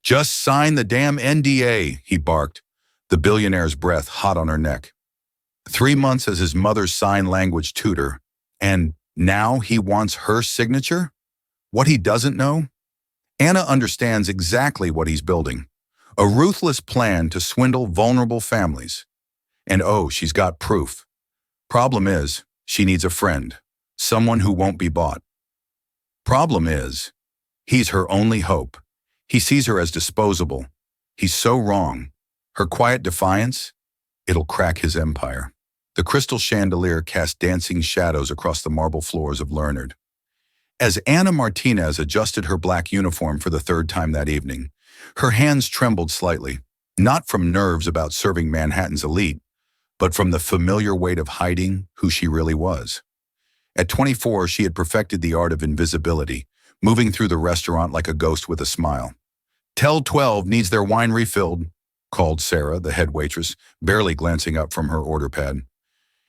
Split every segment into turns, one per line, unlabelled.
Just sign the damn NDA, he barked, the billionaire's breath hot on her neck. 3 months as his mother's sign language tutor, and now he wants her signature? What he doesn't know? Anna understands exactly what he's building. A ruthless plan to swindle vulnerable families. And oh, she's got proof. Problem is, she needs a friend, someone who won't be bought. Problem is, he's her only hope. He sees her as disposable. He's so wrong. Her quiet defiance, it'll crack his empire. The crystal chandelier cast dancing shadows across the marble floors of Leonard. As Anna Martinez adjusted her black uniform for the third time that evening, her hands trembled slightly, not from nerves about serving Manhattan's elite, but from the familiar weight of hiding who she really was. At 24, she had perfected the art of invisibility, moving through the restaurant like a ghost with a smile. "Tell 12 needs their wine refilled," called Sarah, the head waitress, barely glancing up from her order pad.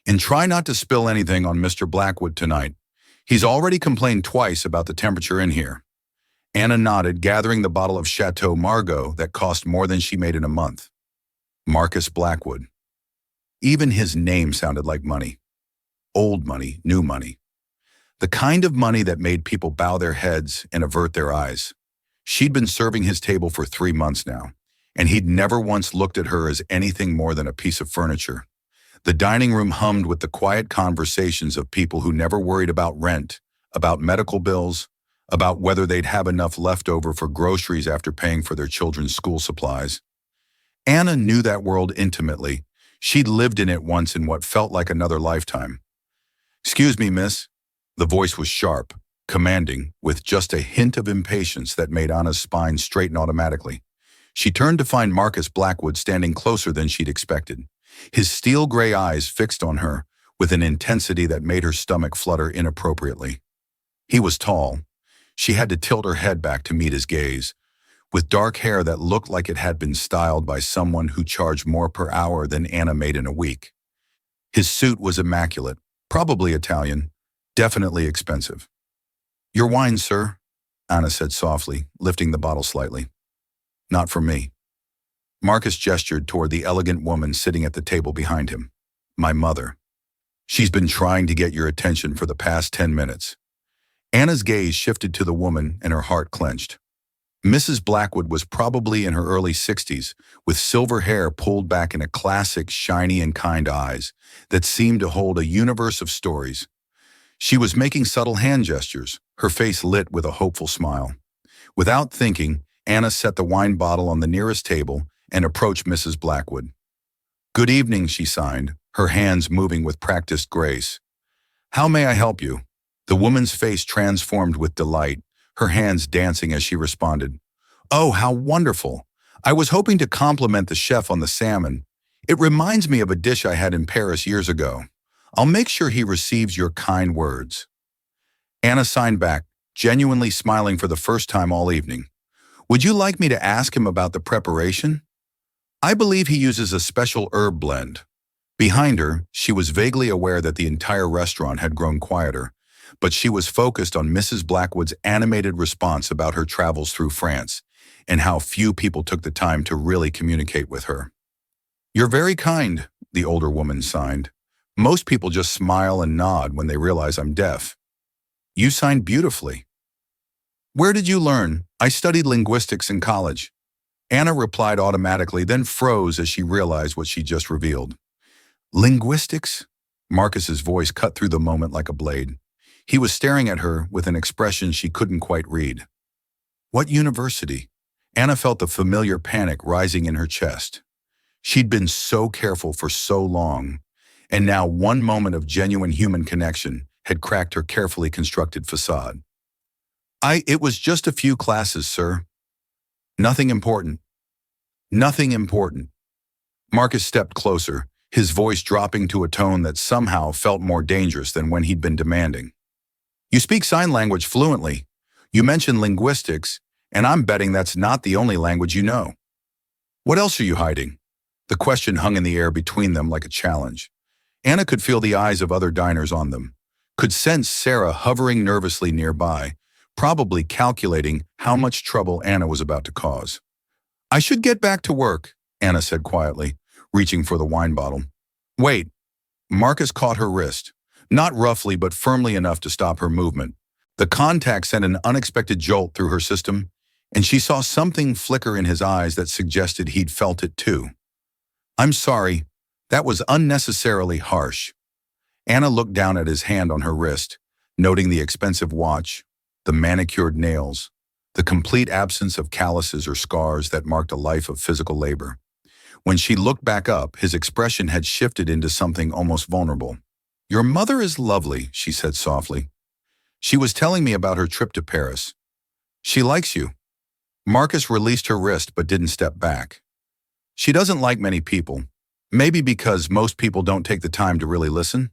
"And try not to spill anything on Mr. Blackwood tonight. He's already complained twice about the temperature in here." Anna nodded, gathering the bottle of Chateau Margaux that cost more than she made in a month. Marcus Blackwood. Even his name sounded like money. Old money, new money. The kind of money that made people bow their heads and avert their eyes. She'd been serving his table for 3 months now, and he'd never once looked at her as anything more than a piece of furniture. The dining room hummed with the quiet conversations of people who never worried about rent, about medical bills, about whether they'd have enough left over for groceries after paying for their children's school supplies. Anna knew that world intimately. She'd lived in it once in what felt like another lifetime. "Excuse me, miss." The voice was sharp, commanding, with just a hint of impatience that made Anna's spine straighten automatically. She turned to find Marcus Blackwood standing closer than she'd expected, his steel-gray eyes fixed on her with an intensity that made her stomach flutter inappropriately. He was tall. She had to tilt her head back to meet his gaze, with dark hair that looked like it had been styled by someone who charged more per hour than Anna made in a week. His suit was immaculate, probably Italian, definitely expensive. "Your wine, sir," Anna said softly, lifting the bottle slightly. "Not for me." Marcus gestured toward the elegant woman sitting at the table behind him. "My mother. She's been trying to get your attention for the past 10 minutes. Anna's gaze shifted to the woman and her heart clenched. Mrs. Blackwood was probably in her early 60s, with silver hair pulled back in a classic shiny and kind eyes that seemed to hold a universe of stories. She was making subtle hand gestures, her face lit with a hopeful smile. Without thinking, Anna set the wine bottle on the nearest table and approached Mrs. Blackwood. "Good evening," she signed, her hands moving with practiced grace. "How may I help you?" The woman's face transformed with delight, her hands dancing as she responded. "Oh, how wonderful! I was hoping to compliment the chef on the salmon. It reminds me of a dish I had in Paris years ago. I'll make sure he receives your kind words." Anna signed back, genuinely smiling for the first time all evening. "Would you like me to ask him about the preparation?" "I believe he uses a special herb blend." Behind her, she was vaguely aware that the entire restaurant had grown quieter, but she was focused on Mrs. Blackwood's animated response about her travels through France and how few people took the time to really communicate with her. "You're very kind," the older woman signed. "Most people just smile and nod when they realize I'm deaf." "You signed beautifully." "Where did you learn?" "I studied linguistics in college." Anna replied automatically, then froze as she realized what she just revealed. "Linguistics?" Marcus's voice cut through the moment like a blade. He was staring at her with an expression she couldn't quite read. "What university?" Anna felt the familiar panic rising in her chest. She'd been so careful for so long, and now one moment of genuine human connection had cracked her carefully constructed facade. It was just a few classes, sir." "Nothing important." "Nothing important." Marcus stepped closer, his voice dropping to a tone that somehow felt more dangerous than when he'd been demanding. "You speak sign language fluently. You mentioned linguistics, and I'm betting that's not the only language you know. What else are you hiding?" The question hung in the air between them like a challenge. Anna could feel the eyes of other diners on them, could sense Sarah hovering nervously nearby, probably calculating how much trouble Anna was about to cause. I should get back to work, Anna said quietly, reaching for the wine bottle. Wait, Marcus caught her wrist, not roughly but firmly enough to stop her movement. The contact sent an unexpected jolt through her system, and she saw something flicker in his eyes that suggested he'd felt it too. I'm sorry, that was unnecessarily harsh. Anna looked down at his hand on her wrist, noting the expensive watch, the manicured nails, the complete absence of calluses or scars that marked a life of physical labor. When she looked back up, his expression had shifted into something almost vulnerable. Your mother is lovely, she said softly. She was telling me about her trip to Paris. She likes you. Marcus released her wrist but didn't step back. She doesn't like many people, maybe because most people don't take the time to really listen.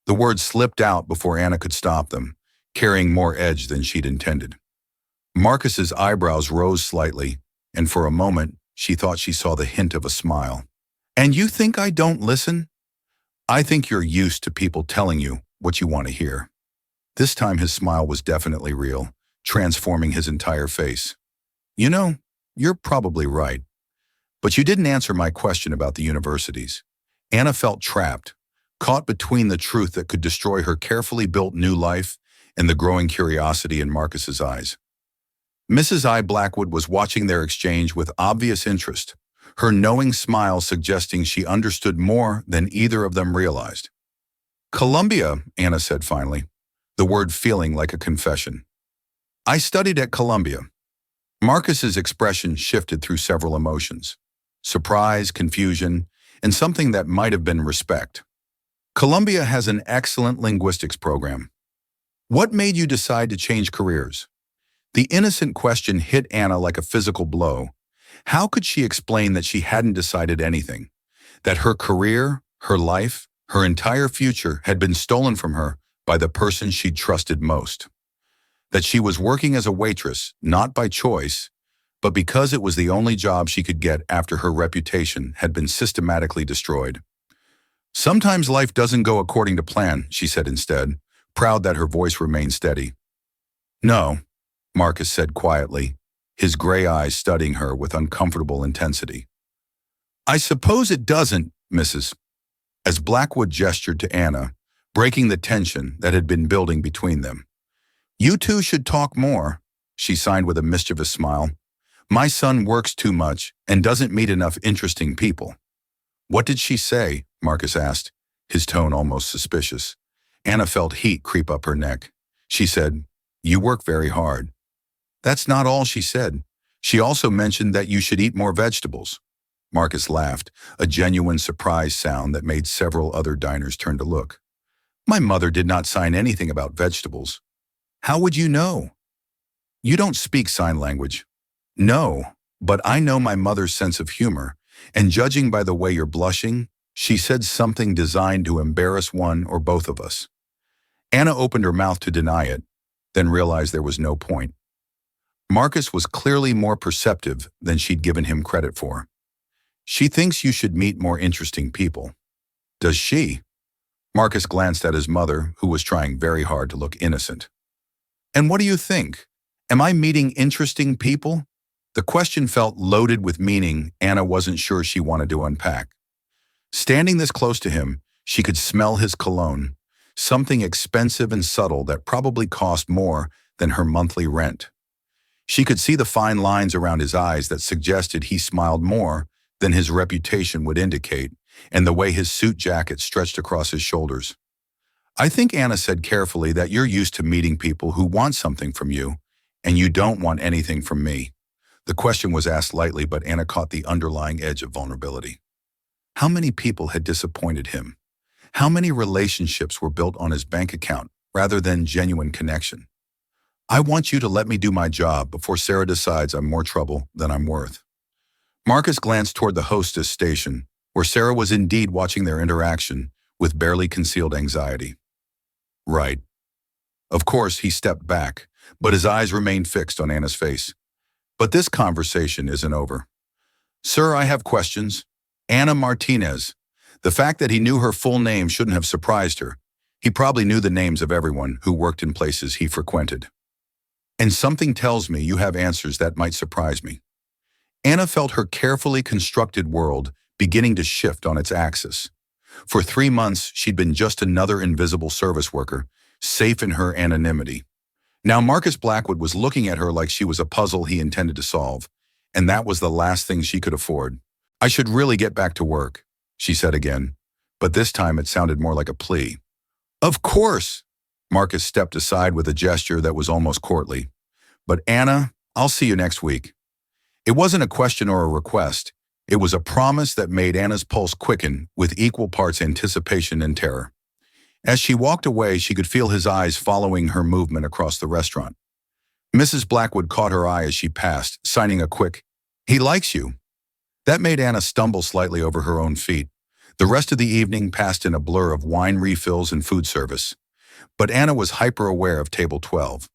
The words slipped out before Anna could stop them, carrying more edge than she'd intended. Marcus's eyebrows rose slightly, and for a moment, she thought she saw the hint of a smile. And you think I don't listen? I think you're used to people telling you what you want to hear. This time his smile was definitely real, transforming his entire face. You know, you're probably right. But you didn't answer my question about the universities. Anna felt trapped, caught between the truth that could destroy her carefully built new life and the growing curiosity in Marcus's eyes. Mrs. I. Blackwood was watching their exchange with obvious interest, her knowing smile suggesting she understood more than either of them realized. Columbia, Anna said finally, the word feeling like a confession. I studied at Columbia. Marcus's expression shifted through several emotions: surprise, confusion, and something that might have been respect. Columbia has an excellent linguistics program. What made you decide to change careers? The innocent question hit Anna like a physical blow. How could she explain that she hadn't decided anything? That her career, her life, her entire future had been stolen from her by the person she'd trusted most? That she was working as a waitress, not by choice, but because it was the only job she could get after her reputation had been systematically destroyed. Sometimes life doesn't go according to plan, she said instead, proud that her voice remained steady. No, Marcus said quietly, his gray eyes studying her with uncomfortable intensity. I suppose it doesn't, Mrs. As Blackwood gestured to Anna, breaking the tension that had been building between them. You two should talk more, she signed with a mischievous smile. My son works too much and doesn't meet enough interesting people. What did she say? Marcus asked, his tone almost suspicious. Anna felt heat creep up her neck. She said, You work very hard. That's not all she said. She also mentioned that you should eat more vegetables. Marcus laughed, a genuine surprise sound that made several other diners turn to look. My mother did not sign anything about vegetables. How would you know? You don't speak sign language. No, but I know my mother's sense of humor, and judging by the way you're blushing, she said something designed to embarrass one or both of us. Anna opened her mouth to deny it, then realized there was no point. Marcus was clearly more perceptive than she'd given him credit for. She thinks you should meet more interesting people. Does she? Marcus glanced at his mother, who was trying very hard to look innocent. And what do you think? Am I meeting interesting people? The question felt loaded with meaning Anna wasn't sure she wanted to unpack. Standing this close to him, she could smell his cologne, something expensive and subtle that probably cost more than her monthly rent. She could see the fine lines around his eyes that suggested he smiled more than his reputation would indicate, and the way his suit jacket stretched across his shoulders. I think Anna said carefully that you're used to meeting people who want something from you, and you don't want anything from me. The question was asked lightly, but Anna caught the underlying edge of vulnerability. How many people had disappointed him? How many relationships were built on his bank account rather than genuine connection? I want you to let me do my job before Sarah decides I'm more trouble than I'm worth. Marcus glanced toward the hostess station, where Sarah was indeed watching their interaction with barely concealed anxiety. Right. Of course, he stepped back, but his eyes remained fixed on Anna's face. But this conversation isn't over. Sir, I have questions. Anna Martinez. The fact that he knew her full name shouldn't have surprised her. He probably knew the names of everyone who worked in places he frequented. And something tells me you have answers that might surprise me. Anna felt her carefully constructed world beginning to shift on its axis. For 3 months, she'd been just another invisible service worker, safe in her anonymity. Now Marcus Blackwood was looking at her like she was a puzzle he intended to solve, and that was the last thing she could afford. "I should really get back to work," she said again, but this time it sounded more like a plea. "Of course!" Marcus stepped aside with a gesture that was almost courtly. "But Anna, I'll see you next week." It wasn't a question or a request. It was a promise that made Anna's pulse quicken with equal parts anticipation and terror. As she walked away, she could feel his eyes following her movement across the restaurant. Mrs. Blackwood caught her eye as she passed, signing a quick, "He likes you." That made Anna stumble slightly over her own feet. The rest of the evening passed in a blur of wine refills and food service. But Anna was hyper-aware of table 12.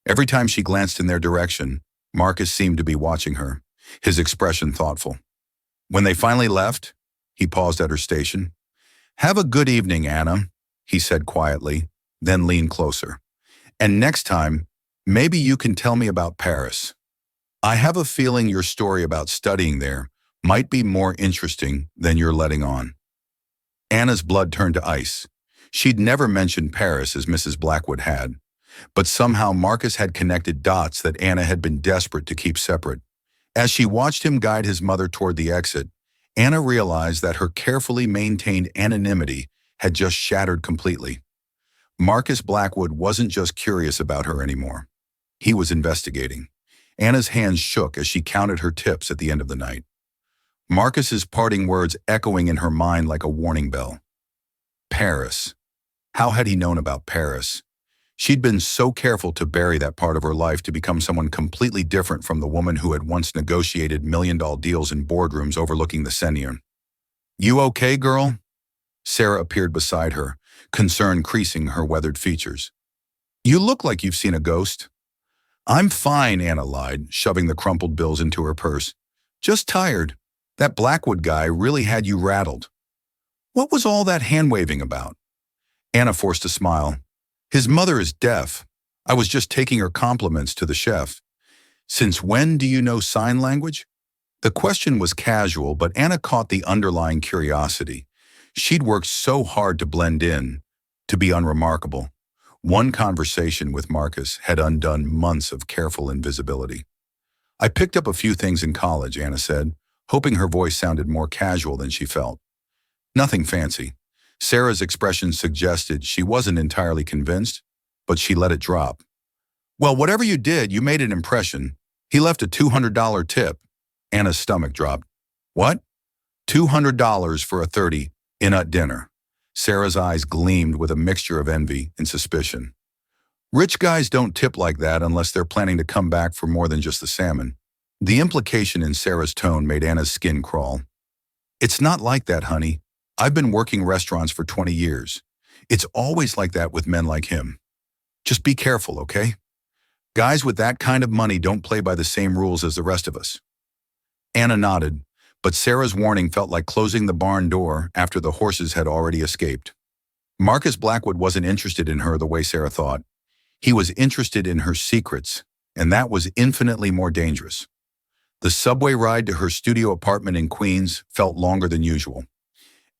Every time she glanced in their direction, Marcus seemed to be watching her, his expression thoughtful. When they finally left, he paused at her station. "Have a good evening, Anna," he said quietly, then leaned closer. "And next time, maybe you can tell me about Paris. I have a feeling your story about studying there might be more interesting than you're letting on." Anna's blood turned to ice. She'd never mentioned Paris as Mrs. Blackwood had, but somehow Marcus had connected dots that Anna had been desperate to keep separate. As she watched him guide his mother toward the exit, Anna realized that her carefully maintained anonymity had just shattered completely. Marcus Blackwood wasn't just curious about her anymore. He was investigating. Anna's hands shook as she counted her tips at the end of the night. Marcus's parting words echoing in her mind like a warning bell. Paris. How had he known about Paris? She'd been so careful to bury that part of her life to become someone completely different from the woman who had once negotiated million-dollar deals in boardrooms overlooking the Seine. "You okay, girl?" Sarah appeared beside her, concern creasing her weathered features. "You look like you've seen a ghost." "I'm fine," Anna lied, shoving the crumpled bills into her purse. "Just tired. That Blackwood guy really had you rattled." "What was all that hand-waving about?" Anna forced a smile. "His mother is deaf. I was just taking her compliments to the chef." "Since when do you know sign language?" The question was casual, but Anna caught the underlying curiosity. She'd worked so hard to blend in, to be unremarkable. One conversation with Marcus had undone months of careful invisibility. "I picked up a few things in college," Anna said, hoping her voice sounded more casual than she felt. "Nothing fancy." Sarah's expression suggested she wasn't entirely convinced, but she let it drop. "Well, whatever you did, you made an impression. He left a $200 tip." Anna's stomach dropped. "What?" $200 for a 30-inut dinner. Sarah's eyes gleamed with a mixture of envy and suspicion. "Rich guys don't tip like that unless they're planning to come back for more than just the salmon." The implication in Sarah's tone made Anna's skin crawl. "It's not like that, honey. I've been working restaurants for 20 years. It's always like that with men like him. Just be careful, okay? Guys with that kind of money don't play by the same rules as the rest of us." Anna nodded, but Sarah's warning felt like closing the barn door after the horses had already escaped. Marcus Blackwood wasn't interested in her the way Sarah thought. He was interested in her secrets, and that was infinitely more dangerous. The subway ride to her studio apartment in Queens felt longer than usual,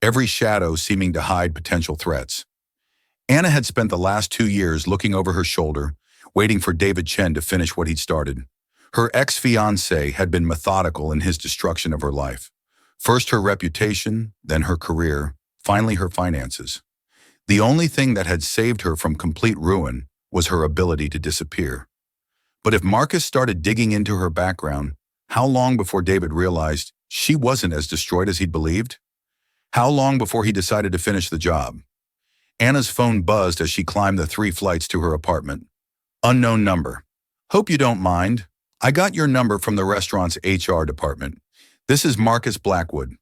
every shadow seeming to hide potential threats. Anna had spent the last 2 years looking over her shoulder, waiting for David Chen to finish what he'd started. Her ex-fiancé had been methodical in his destruction of her life. First her reputation, then her career, finally her finances. The only thing that had saved her from complete ruin was her ability to disappear. But if Marcus started digging into her background, how long before David realized she wasn't as destroyed as he'd believed? How long before he decided to finish the job? Anna's phone buzzed as she climbed the 3 flights to her apartment. Unknown number. "Hope you don't mind. I got your number from the restaurant's HR department. This is Marcus Blackwood.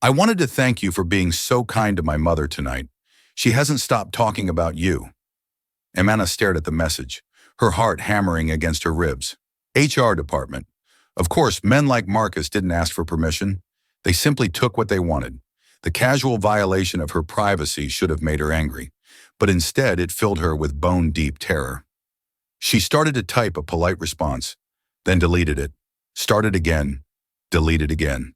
I wanted to thank you for being so kind to my mother tonight. She hasn't stopped talking about you." Anna stared at the message, her heart hammering against her ribs. HR department. Of course, men like Marcus didn't ask for permission. They simply took what they wanted. The casual violation of her privacy should have made her angry, but instead it filled her with bone-deep terror. She started to type a polite response, then deleted it. Started again, deleted again.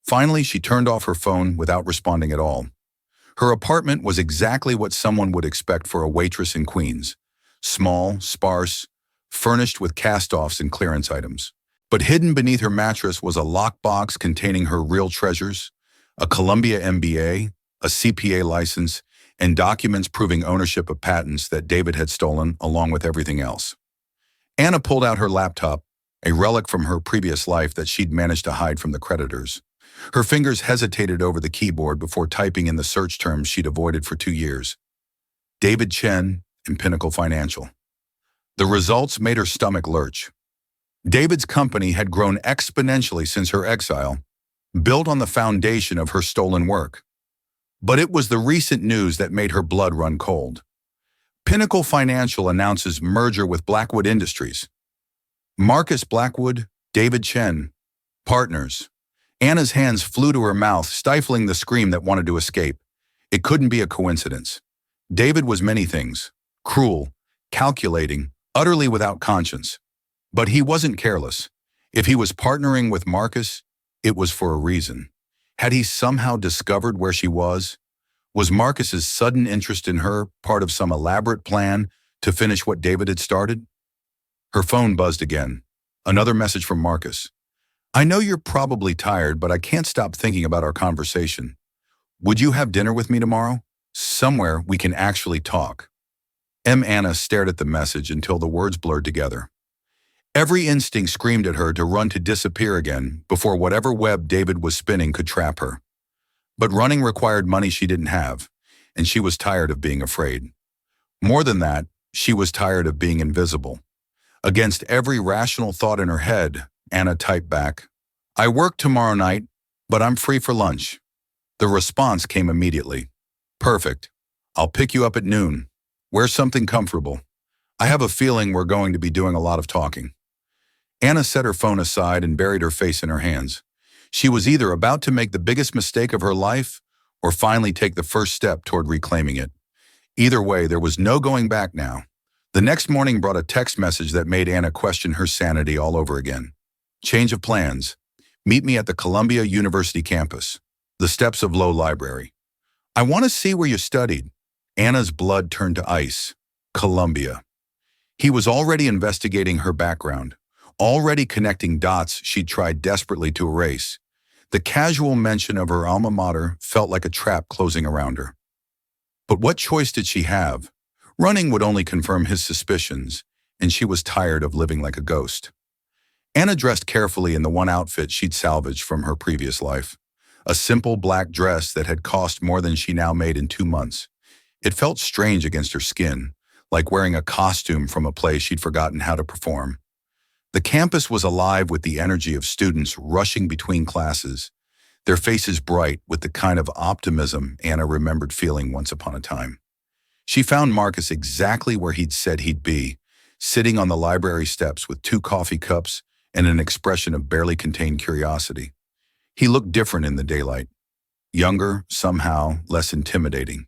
Finally, she turned off her phone without responding at all. Her apartment was exactly what someone would expect for a waitress in Queens. Small, sparse, furnished with cast-offs and clearance items. But hidden beneath her mattress was a lockbox containing her real treasures, a Columbia MBA, a CPA license, and documents proving ownership of patents that David had stolen along with everything else. Anna pulled out her laptop, a relic from her previous life that she'd managed to hide from the creditors. Her fingers hesitated over the keyboard before typing in the search terms she'd avoided for 2 years. David Chen and Pinnacle Financial. The results made her stomach lurch. David's company had grown exponentially since her exile, built on the foundation of her stolen work. But it was the recent news that made her blood run cold. Pinnacle Financial announces merger with Blackwood Industries. Marcus Blackwood, David Chen, partners. Anna's hands flew to her mouth, stifling the scream that wanted to escape. It couldn't be a coincidence. David was many things: cruel, calculating, utterly without conscience. But he wasn't careless. If he was partnering with Marcus, it was for a reason. Had he somehow discovered where she was? Was Marcus's sudden interest in her part of some elaborate plan to finish what David had started? Her phone buzzed again. Another message from Marcus. I know you're probably tired, but I can't stop thinking about our conversation. Would you have dinner with me tomorrow? Somewhere we can actually talk. Anna stared at the message until the words blurred together. Every instinct screamed at her to run to disappear again before whatever web David was spinning could trap her. But running required money she didn't have, and she was tired of being afraid. More than that, she was tired of being invisible. Against every rational thought in her head, Anna typed back, I work tomorrow night, but I'm free for lunch. The response came immediately. Perfect. I'll pick you up at noon. Wear something comfortable. I have a feeling we're going to be doing a lot of talking. Anna set her phone aside and buried her face in her hands. She was either about to make the biggest mistake of her life or finally take the first step toward reclaiming it. Either way, there was no going back now. The next morning brought a text message that made Anna question her sanity all over again. Change of plans. Meet me at the Columbia University campus. The steps of Low Library. I want to see where you studied. Anna's blood turned to ice. Columbia. He was already investigating her background, already connecting dots she'd tried desperately to erase. The casual mention of her alma mater felt like a trap closing around her. But what choice did she have? Running would only confirm his suspicions, and she was tired of living like a ghost. Anna dressed carefully in the one outfit she'd salvaged from her previous life, a simple black dress that had cost more than she now made in 2 months. It felt strange against her skin, like wearing a costume from a play she'd forgotten how to perform. The campus was alive with the energy of students rushing between classes, their faces bright with the kind of optimism Anna remembered feeling once upon a time. She found Marcus exactly where he'd said he'd be, sitting on the library steps with 2 coffee cups and an expression of barely contained curiosity. He looked different in the daylight. Younger, somehow less intimidating.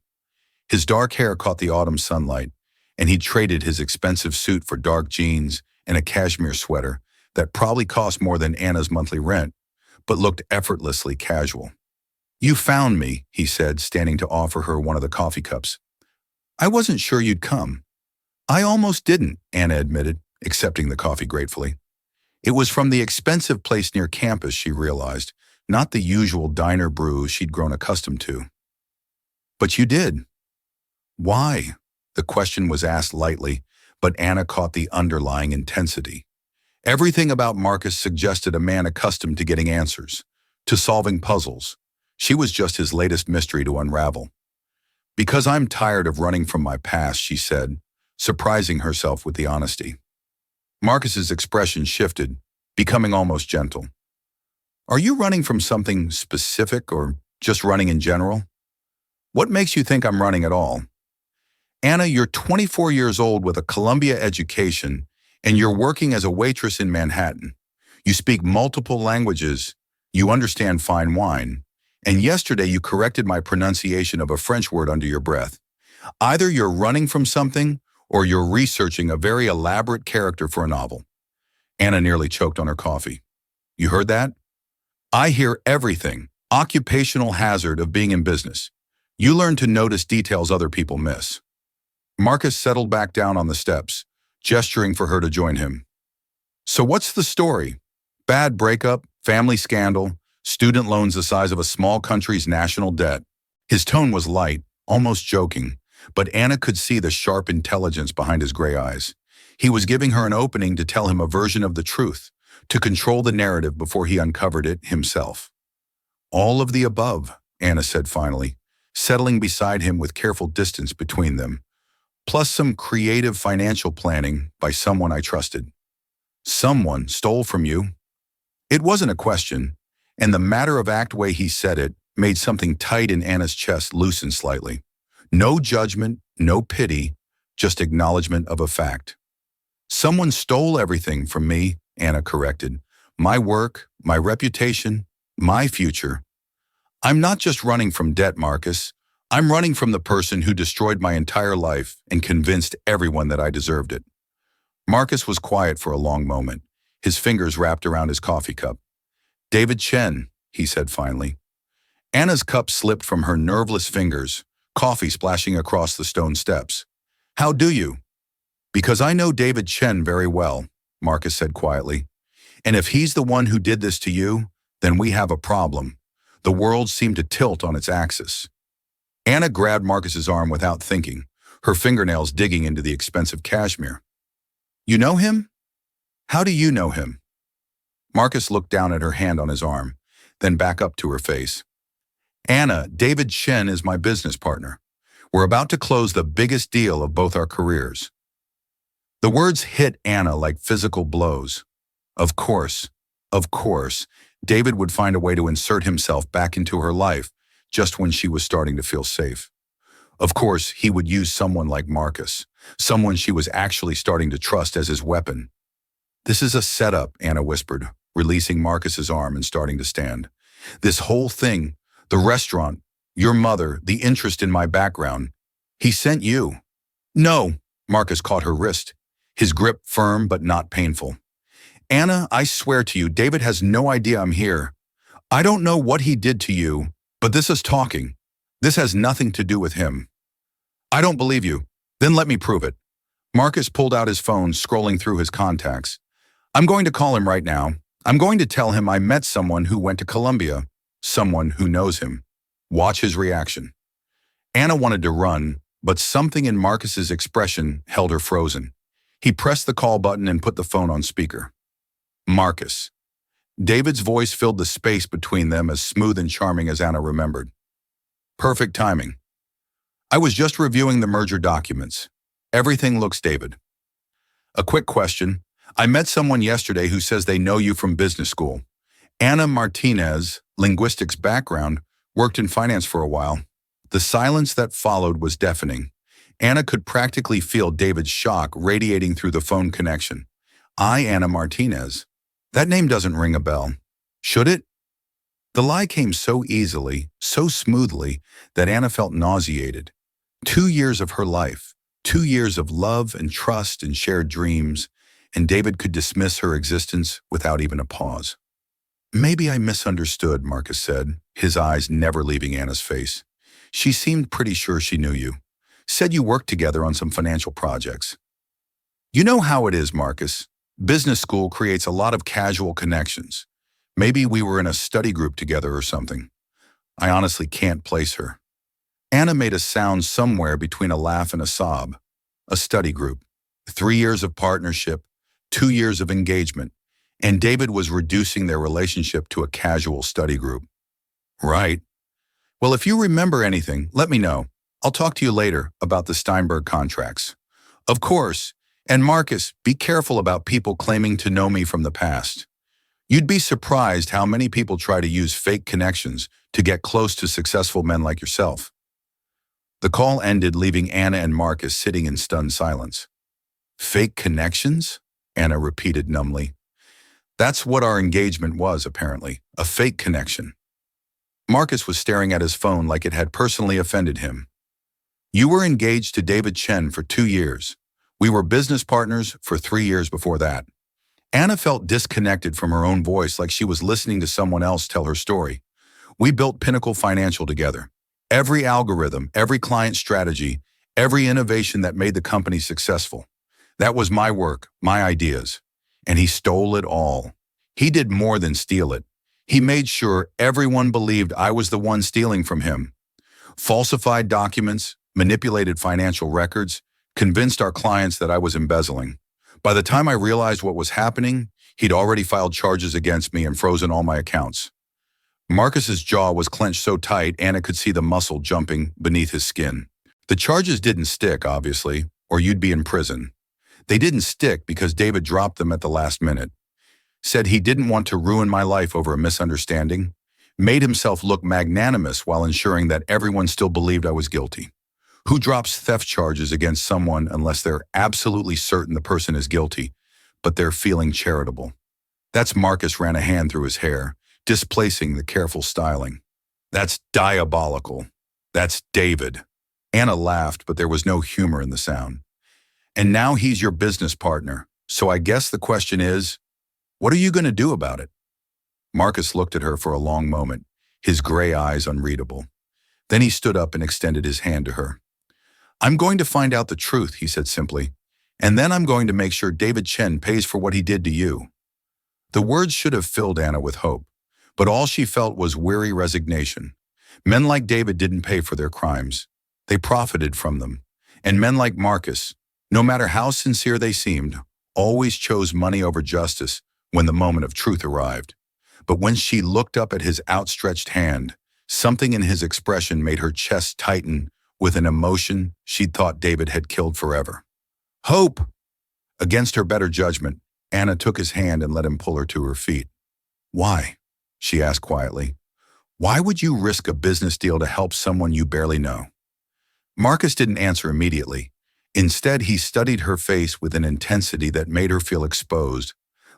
His dark hair caught the autumn sunlight, and he'd traded his expensive suit for dark jeans and a cashmere sweater that probably cost more than Anna's monthly rent, but looked effortlessly casual. You found me, he said, standing to offer her one of the coffee cups. I wasn't sure you'd come. I almost didn't, Anna admitted, accepting the coffee gratefully. It was from the expensive place near campus, she realized, not the usual diner brew she'd grown accustomed to. But you did. Why? The question was asked lightly, but Anna caught the underlying intensity. Everything about Marcus suggested a man accustomed to getting answers, to solving puzzles. She was just his latest mystery to unravel. Because I'm tired of running from my past, she said, surprising herself with the honesty. Marcus's expression shifted, becoming almost gentle. Are you running from something specific or just running in general? What makes you think I'm running at all? Anna, you're 24 years old with a Columbia education, and you're working as a waitress in Manhattan. You speak multiple languages, you understand fine wine, and yesterday you corrected my pronunciation of a French word under your breath. Either you're running from something, or you're researching a very elaborate character for a novel. Anna nearly choked on her coffee. You heard that? I hear everything. Occupational hazard of being in business. You learn to notice details other people miss. Marcus settled back down on the steps, gesturing for her to join him. So what's the story? Bad breakup, family scandal, student loans the size of a small country's national debt. His tone was light, almost joking, but Anna could see the sharp intelligence behind his gray eyes. He was giving her an opening to tell him a version of the truth, to control the narrative before he uncovered it himself. All of the above, Anna said finally, settling beside him with careful distance between them, plus some creative financial planning by someone I trusted. Someone stole from you. It wasn't a question, and the matter-of-fact way he said it made something tight in Anna's chest loosen slightly. No judgment, no pity, just acknowledgement of a fact. Someone stole everything from me, Anna corrected. My work, my reputation, my future. I'm not just running from debt, Marcus. I'm running from the person who destroyed my entire life and convinced everyone that I deserved it. Marcus was quiet for a long moment, his fingers wrapped around his coffee cup. David Chen, he said finally. Anna's cup slipped from her nerveless fingers, coffee splashing across the stone steps. How do you? Because I know David Chen very well, Marcus said quietly. And if he's the one who did this to you, then we have a problem. The world seemed to tilt on its axis. Anna grabbed Marcus's arm without thinking, her fingernails digging into the expensive cashmere. You know him? How do you know him? Marcus looked down at her hand on his arm, then back up to her face. Anna, David Chen is my business partner. We're about to close the biggest deal of both our careers. The words hit Anna like physical blows. Of course, David would find a way to insert himself back into her life just when she was starting to feel safe. Of course, he would use someone like Marcus, someone she was actually starting to trust as his weapon. This is a setup, Anna whispered, releasing Marcus's arm and starting to stand. This whole thing, the restaurant, your mother, the interest in my background, he sent you. No, Marcus caught her wrist, his grip firm but not painful. Anna, I swear to you, David has no idea I'm here. I don't know what he did to you, but this is talking. This has nothing to do with him. I don't believe you. Then let me prove it. Marcus pulled out his phone, scrolling through his contacts. I'm going to call him right now. I'm going to tell him I met someone who went to Colombia, someone who knows him. Watch his reaction. Anna wanted to run, but something in Marcus's expression held her frozen. He pressed the call button and put the phone on speaker. Marcus. David's voice filled the space between them as smooth and charming as Anna remembered. Perfect timing. I was just reviewing the merger documents. Everything looks David. A quick question. I met someone yesterday who says they know you from business school. Anna Martinez, linguistics background, worked in finance for a while. The silence that followed was deafening. Anna could practically feel David's shock radiating through the phone connection. Anna Martinez. That name doesn't ring a bell. Should it? The lie came so easily, so smoothly, that Anna felt nauseated. 2 years of her life, 2 years of love and trust and shared dreams, and David could dismiss her existence without even a pause. Maybe I misunderstood, Marcus said, his eyes never leaving Anna's face. She seemed pretty sure she knew you. Said you worked together on some financial projects. You know how it is, Marcus. Business school creates a lot of casual connections. Maybe we were in a study group together or something. I honestly can't place her. Anna made a sound somewhere between a laugh and a sob. A study group. 3 years of partnership, 2 years of engagement, and David was reducing their relationship to a casual study group. Right. Well, if you remember anything, let me know. I'll talk to you later about the Steinberg contracts. Of course. And Marcus, be careful about people claiming to know me from the past. You'd be surprised how many people try to use fake connections to get close to successful men like yourself. The call ended, leaving Anna and Marcus sitting in stunned silence. Fake connections? Anna repeated numbly. That's what our engagement was, apparently, a fake connection. Marcus was staring at his phone like it had personally offended him. You were engaged to David Chen for 2 years. We were business partners for 3 years before that. Anna felt disconnected from her own voice, like she was listening to someone else tell her story. We built Pinnacle Financial together. Every algorithm, every client strategy, every innovation that made the company successful. That was my work, my ideas. And he stole it all. He did more than steal it. He made sure everyone believed I was the one stealing from him. Falsified documents, manipulated financial records, convinced our clients that I was embezzling. By the time I realized what was happening, he'd already filed charges against me and frozen all my accounts. Marcus's jaw was clenched so tight Anna could see the muscle jumping beneath his skin. The charges didn't stick, obviously, or you'd be in prison. They didn't stick because David dropped them at the last minute. Said he didn't want to ruin my life over a misunderstanding. Made himself look magnanimous while ensuring that everyone still believed I was guilty. Who drops theft charges against someone unless they're absolutely certain the person is guilty, but they're feeling charitable? That's Marcus ran a hand through his hair, displacing the careful styling. That's diabolical. That's David. Anna laughed, but there was no humor in the sound. And now he's your business partner, so I guess the question is, what are you going to do about it? Marcus looked at her for a long moment, his gray eyes unreadable. Then he stood up and extended his hand to her. I'm going to find out the truth, he said simply, and then I'm going to make sure David Chen pays for what he did to you. The words should have filled Anna with hope, but all she felt was weary resignation. Men like David didn't pay for their crimes. They profited from them. And men like Marcus, no matter how sincere they seemed, always chose money over justice when the moment of truth arrived. But when she looked up at his outstretched hand, something in his expression made her chest tighten with an emotion she'd thought David had killed forever. Hope! Against her better judgment, Anna took his hand and let him pull her to her feet. Why? She asked quietly. Why would you risk a business deal to help someone you barely know? Marcus didn't answer immediately. Instead, he studied her face with an intensity that made her feel exposed,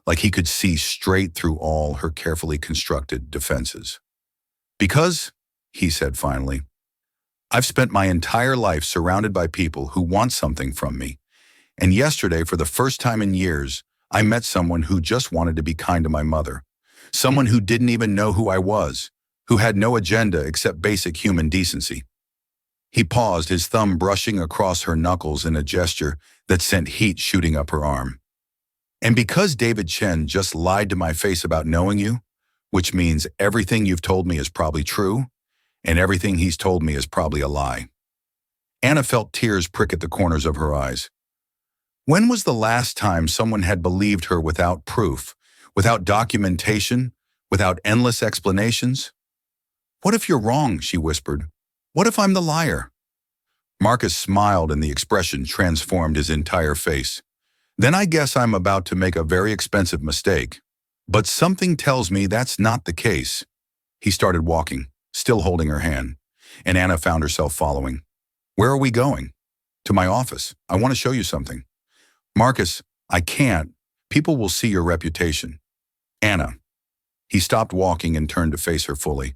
like he could see straight through all her carefully constructed defenses. Because, he said finally, I've spent my entire life surrounded by people who want something from me, and yesterday, for the first time in years, I met someone who just wanted to be kind to my mother, someone who didn't even know who I was, who had no agenda except basic human decency. He paused, his thumb brushing across her knuckles in a gesture that sent heat shooting up her arm. And because David Chen just lied to my face about knowing you, which means everything you've told me is probably true, and everything he's told me is probably a lie. Anna felt tears prick at the corners of her eyes. When was the last time someone had believed her without proof, without documentation, without endless explanations? What if you're wrong, she whispered. What if I'm the liar? Marcus smiled and the expression transformed his entire face. Then I guess I'm about to make a very expensive mistake. But something tells me that's not the case. He started walking, still holding her hand, and Anna found herself following. Where are we going? To my office. I want to show you something. Marcus, I can't. People will see your reputation. Anna. He stopped walking and turned to face her fully.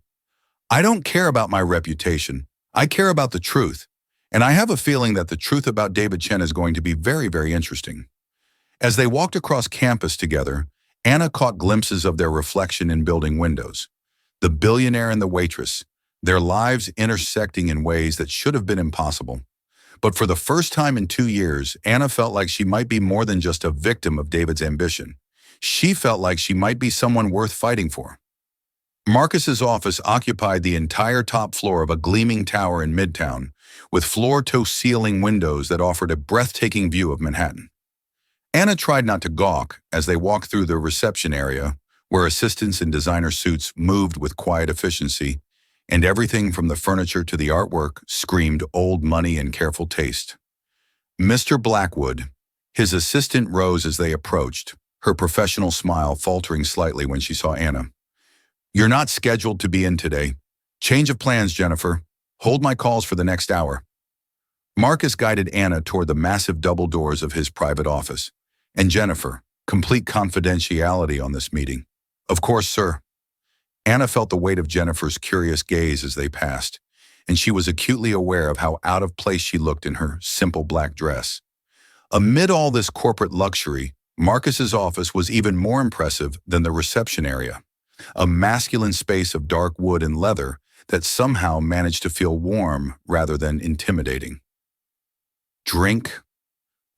I don't care about my reputation. I care about the truth. And I have a feeling that the truth about David Chen is going to be very, very interesting. As they walked across campus together, Anna caught glimpses of their reflection in building windows. The billionaire and the waitress, their lives intersecting in ways that should have been impossible. But for the first time in 2 years, Anna felt like she might be more than just a victim of David's ambition. She felt like she might be someone worth fighting for. Marcus's office occupied the entire top floor of a gleaming tower in Midtown, with floor-to-ceiling windows that offered a breathtaking view of Manhattan. Anna tried not to gawk as they walked through the reception area, where assistants in designer suits moved with quiet efficiency, and everything from the furniture to the artwork screamed old money and careful taste. Mr. Blackwood, his assistant, rose as they approached, her professional smile faltering slightly when she saw Anna. You're not scheduled to be in today. Change of plans, Jennifer. Hold my calls for the next hour. Marcus guided Anna toward the massive double doors of his private office. And Jennifer, complete confidentiality on this meeting. Of course, sir. Anna felt the weight of Jennifer's curious gaze as they passed, and she was acutely aware of how out of place she looked in her simple black dress. Amid all this corporate luxury, Marcus's office was even more impressive than the reception area, a masculine space of dark wood and leather that somehow managed to feel warm rather than intimidating. Drink?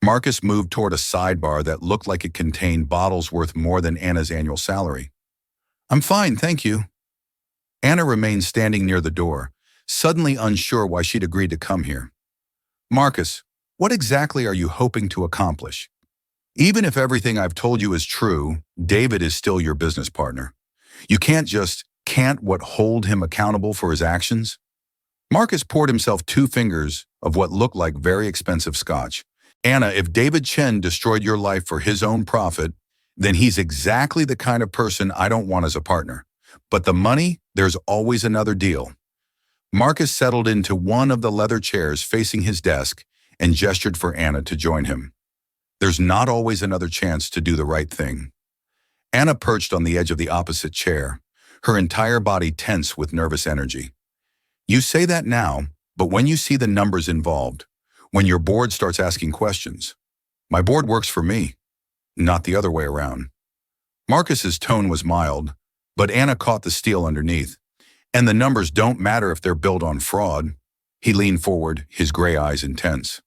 Marcus moved toward a sidebar that looked like it contained bottles worth more than Anna's annual salary. I'm fine, thank you. Anna remained standing near the door, suddenly unsure why she'd agreed to come here. Marcus, what exactly are you hoping to accomplish? Even if everything I've told you is true, David is still your business partner. You can't hold him accountable for his actions? Marcus poured himself 2 fingers of what looked like very expensive scotch. Anna, if David Chen destroyed your life for his own profit, then he's exactly the kind of person I don't want as a partner. But the money, there's always another deal. Marcus settled into one of the leather chairs facing his desk and gestured for Anna to join him. There's not always another chance to do the right thing. Anna perched on the edge of the opposite chair, her entire body tense with nervous energy. You say that now, but when you see the numbers involved, when your board starts asking questions, my board works for me, not the other way around. Marcus's tone was mild, but Anna caught the steel underneath. And the numbers don't matter if they're built on fraud. He leaned forward, his gray eyes intense.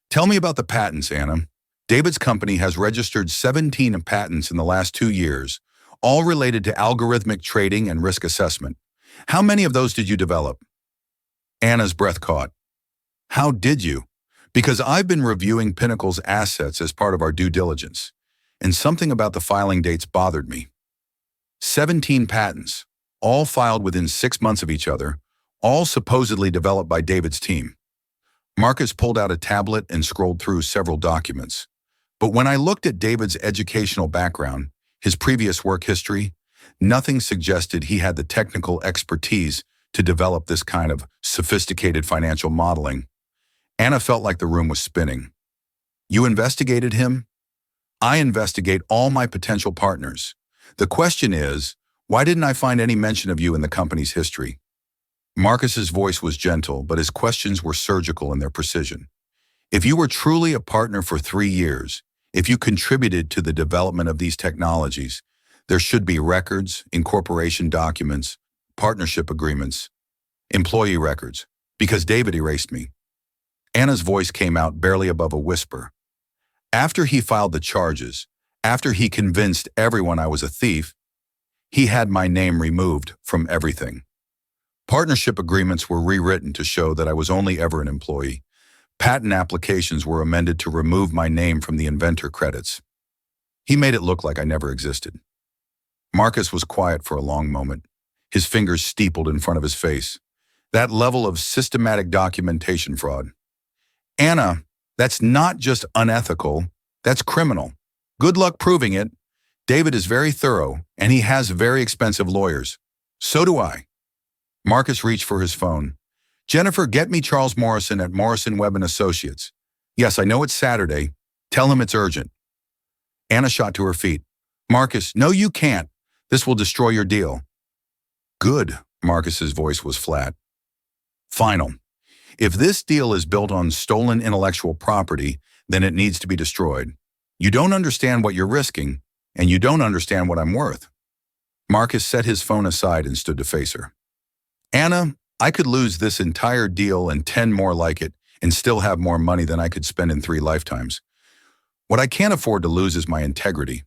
Tell me about the patents, Anna. David's company has registered 17 patents in the last 2 years, all related to algorithmic trading and risk assessment. How many of those did you develop? Anna's breath caught. How did you? Because I've been reviewing Pinnacle's assets as part of our due diligence, and something about the filing dates bothered me. 17 patents, all filed within 6 months of each other, all supposedly developed by David's team. Marcus pulled out a tablet and scrolled through several documents. But when I looked at David's educational background, his previous work history, nothing suggested he had the technical expertise to develop this kind of sophisticated financial modeling. Anna felt like the room was spinning. You investigated him? I investigate all my potential partners. The question is, why didn't I find any mention of you in the company's history? Marcus's voice was gentle, but his questions were surgical in their precision. If you were truly a partner for 3 years, if you contributed to the development of these technologies, there should be records, incorporation documents, partnership agreements, employee records, because David erased me. Anna's voice came out barely above a whisper. After he filed the charges, after he convinced everyone I was a thief, he had my name removed from everything. Partnership agreements were rewritten to show that I was only ever an employee. Patent applications were amended to remove my name from the inventor credits. He made it look like I never existed. Marcus was quiet for a long moment, his fingers steepled in front of his face. That level of systematic documentation fraud. Anna, that's not just unethical, that's criminal. Good luck proving it. David is very thorough, and he has very expensive lawyers. So do I. Marcus reached for his phone. Jennifer, get me Charles Morrison at Morrison Webb & Associates. Yes, I know it's Saturday. Tell him it's urgent. Anna shot to her feet. Marcus, no you can't. This will destroy your deal. Good, Marcus's voice was flat. Final. If this deal is built on stolen intellectual property, then it needs to be destroyed. You don't understand what you're risking, and you don't understand what I'm worth. Marcus set his phone aside and stood to face her. Anna, I could lose this entire deal and 10 more like it and still have more money than I could spend in 3 lifetimes. What I can't afford to lose is my integrity.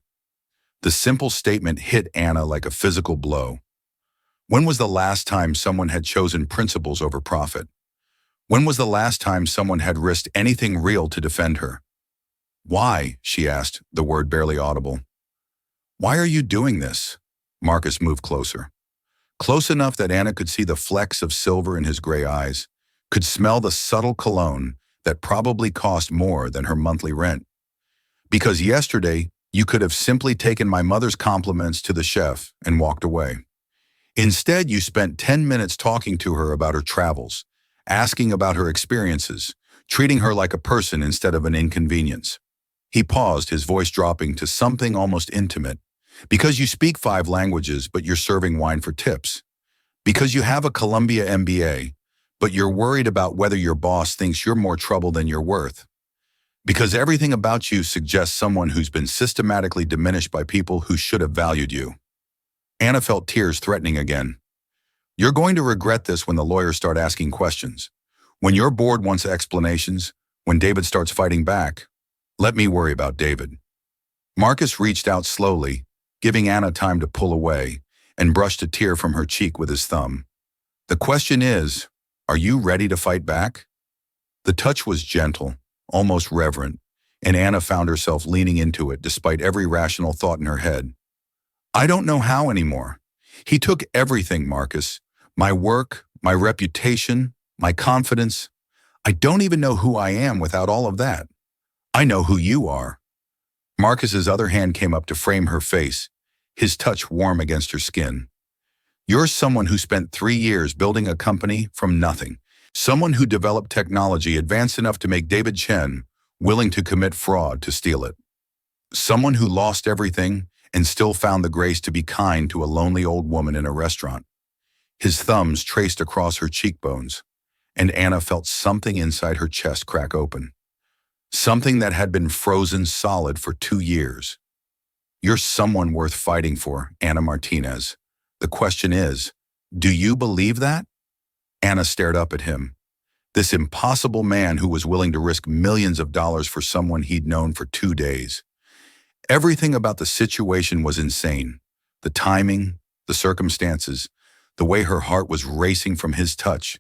The simple statement hit Anna like a physical blow. When was the last time someone had chosen principles over profit? When was the last time someone had risked anything real to defend her? Why, she asked, the word barely audible. Why are you doing this? Marcus moved closer. Close enough that Anna could see the flecks of silver in his gray eyes, could smell the subtle cologne that probably cost more than her monthly rent. Because yesterday, you could have simply taken my mother's compliments to the chef and walked away. Instead, you spent 10 minutes talking to her about her travels, asking about her experiences, treating her like a person instead of an inconvenience. He paused, his voice dropping to something almost intimate. Because you speak 5 languages, but you're serving wine for tips. Because you have a Columbia MBA, but you're worried about whether your boss thinks you're more trouble than you're worth. Because everything about you suggests someone who's been systematically diminished by people who should have valued you. Anna felt tears threatening again. You're going to regret this when the lawyers start asking questions. When your board wants explanations, when David starts fighting back. Let me worry about David. Marcus reached out slowly, giving Anna time to pull away, and brushed a tear from her cheek with his thumb. The question is, are you ready to fight back? The touch was gentle, almost reverent, and Anna found herself leaning into it despite every rational thought in her head. I don't know how anymore. He took everything, Marcus. My work, my reputation, my confidence. I don't even know who I am without all of that. I know who you are. Marcus's other hand came up to frame her face, his touch warm against her skin. You're someone who spent 3 years building a company from nothing. Someone who developed technology advanced enough to make David Chen willing to commit fraud to steal it. Someone who lost everything and still found the grace to be kind to a lonely old woman in a restaurant. His thumbs traced across her cheekbones, and Anna felt something inside her chest crack open. Something that had been frozen solid for 2 years. You're someone worth fighting for, Anna Martinez. The question is, do you believe that? Anna stared up at him. This impossible man who was willing to risk millions of dollars for someone he'd known for 2 days. Everything about the situation was insane. The timing, the circumstances, the way her heart was racing from his touch.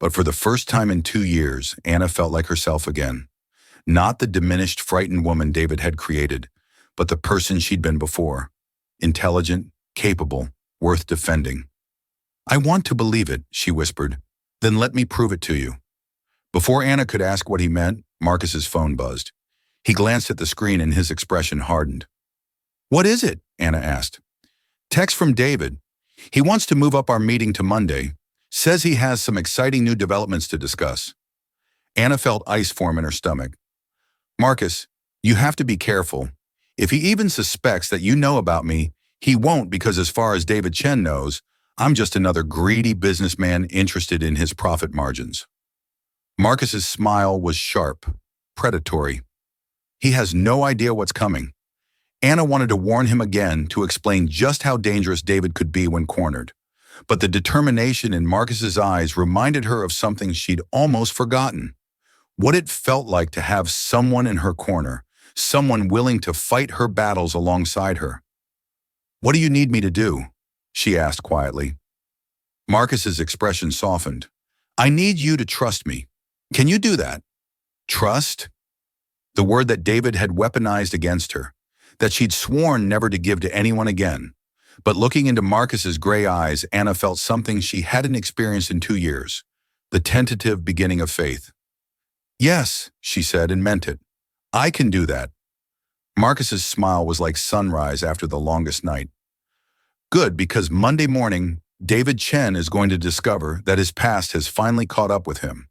But for the first time in 2 years, Anna felt like herself again. Not the diminished, frightened woman David had created, but the person she'd been before. Intelligent, capable, worth defending. I want to believe it, she whispered. Then let me prove it to you. Before Anna could ask what he meant, Marcus's phone buzzed. He glanced at the screen and his expression hardened. What is it? Anna asked. Text from David. He wants to move up our meeting to Monday. Says he has some exciting new developments to discuss. Anna felt ice form in her stomach. Marcus, you have to be careful. If he even suspects that you know about me, he won't, because as far as David Chen knows, I'm just another greedy businessman interested in his profit margins. Marcus's smile was sharp, predatory. He has no idea what's coming. Anna wanted to warn him again, to explain just how dangerous David could be when cornered. But the determination in Marcus's eyes reminded her of something she'd almost forgotten. What it felt like to have someone in her corner, someone willing to fight her battles alongside her. What do you need me to do? She asked quietly. Marcus's expression softened. I need you to trust me. Can you do that? Trust? The word that David had weaponized against her, that she'd sworn never to give to anyone again. But looking into Marcus's gray eyes, Anna felt something she hadn't experienced in 2 years, the tentative beginning of faith. Yes, she said, and meant it. I can do that. Marcus's smile was like sunrise after the longest night. Good, because Monday morning, David Chen is going to discover that his past has finally caught up with him.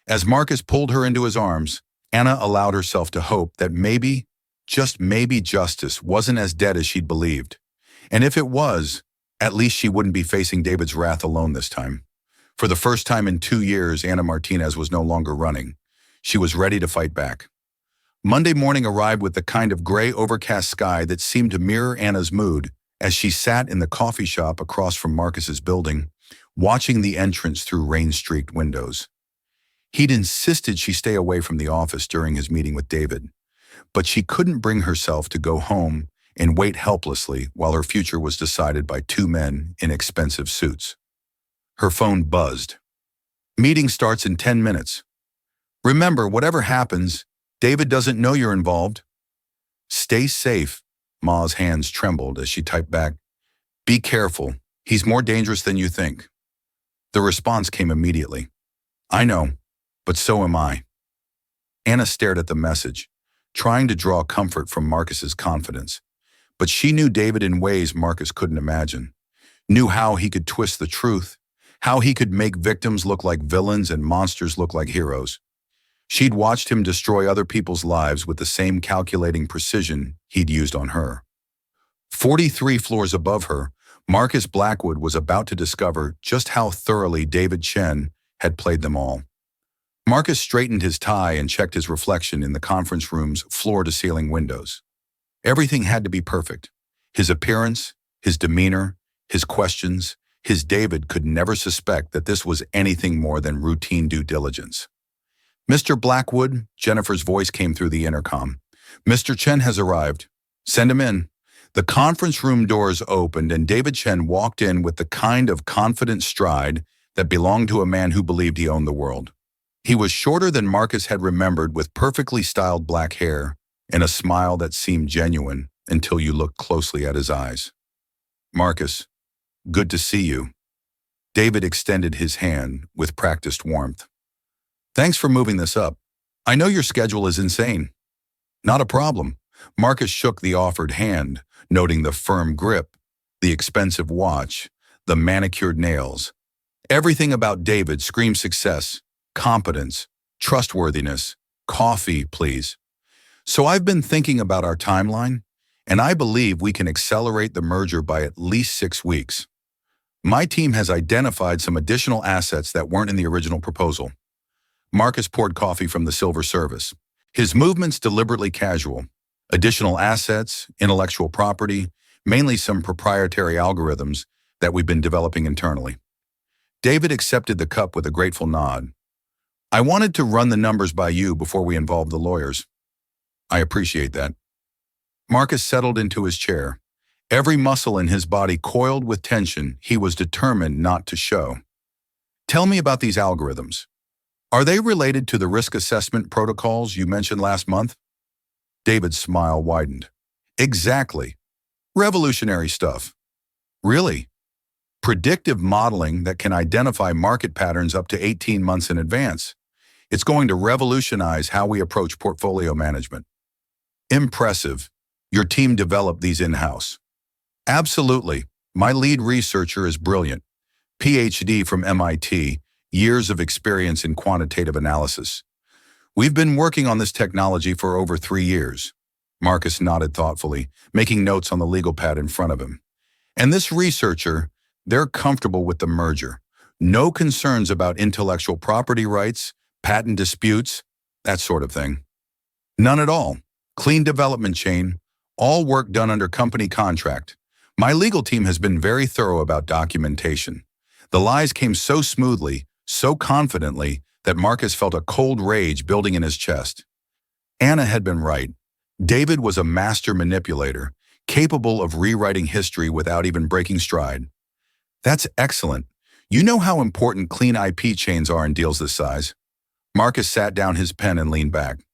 As Marcus pulled her into his arms, Anna allowed herself to hope that maybe, just maybe, justice wasn't as dead as she'd believed. And if it was, at least she wouldn't be facing David's wrath alone this time. For the first time in 2 years, Anna Martinez was no longer running. She was ready to fight back. Monday morning arrived with the kind of gray, overcast sky that seemed to mirror Anna's mood as she sat in the coffee shop across from Marcus's building, watching the entrance through rain-streaked windows. He'd insisted she stay away from the office during his meeting with David, but she couldn't bring herself to go home and wait helplessly while her future was decided by 2 men in expensive suits. Her phone buzzed. Meeting starts in 10 minutes. Remember, whatever happens, David doesn't know you're involved. Stay safe. Ma's hands trembled as she typed back. Be careful. He's more dangerous than you think. The response came immediately. I know, but so am I. Anna stared at the message, trying to draw comfort from Marcus's confidence. But she knew David in ways Marcus couldn't imagine. Knew how he could twist the truth, how he could make victims look like villains and monsters look like heroes. She'd watched him destroy other people's lives with the same calculating precision he'd used on her. 43 floors above her, Marcus Blackwood was about to discover just how thoroughly David Chen had played them all. Marcus straightened his tie and checked his reflection in the conference room's floor-to-ceiling windows. Everything had to be perfect. His appearance, his demeanor, his questions. His David could never suspect that this was anything more than routine due diligence. "Mr. Blackwood," Jennifer's voice came through the intercom. "Mr. Chen has arrived. Send him in." The conference room doors opened and David Chen walked in with the kind of confident stride that belonged to a man who believed he owned the world. He was shorter than Marcus had remembered, with perfectly styled black hair and a smile that seemed genuine until you looked closely at his eyes. "Marcus, good to see you." David extended his hand with practiced warmth. "Thanks for moving this up. I know your schedule is insane." "Not a problem." Marcus shook the offered hand, noting the firm grip, the expensive watch, the manicured nails. Everything about David screamed success, competence, trustworthiness. "Coffee, please." "So I've been thinking about our timeline, and I believe we can accelerate the merger by at least 6 weeks. My team has identified some additional assets that weren't in the original proposal." Marcus poured coffee from the silver service, his movements deliberately casual. "Additional assets, intellectual property, mainly some proprietary algorithms that we've been developing internally." David accepted the cup with a grateful nod. "I wanted to run the numbers by you before we involved the lawyers." "I appreciate that." Marcus settled into his chair. Every muscle in his body coiled with tension he was determined not to show. "Tell me about these algorithms. Are they related to the risk assessment protocols you mentioned last month?" David's smile widened. "Exactly. Revolutionary stuff." "Really? Predictive modeling that can identify market patterns up to 18 months in advance. It's going to revolutionize how we approach portfolio management." "Impressive. Your team developed these in-house?" "Absolutely. My lead researcher is brilliant. PhD from MIT, years of experience in quantitative analysis. We've been working on this technology for over 3 years." Marcus nodded thoughtfully, making notes on the legal pad in front of him. "And this researcher, they're comfortable with the merger. No concerns about intellectual property rights, patent disputes, that sort of thing." "None at all. Clean development chain, all work done under company contract. My legal team has been very thorough about documentation." The lies came so smoothly, so confidently, that Marcus felt a cold rage building in his chest. Anna had been right. David was a master manipulator, capable of rewriting history without even breaking stride. "That's excellent. You know how important clean IP chains are in deals this size." Marcus sat down his pen and leaned back.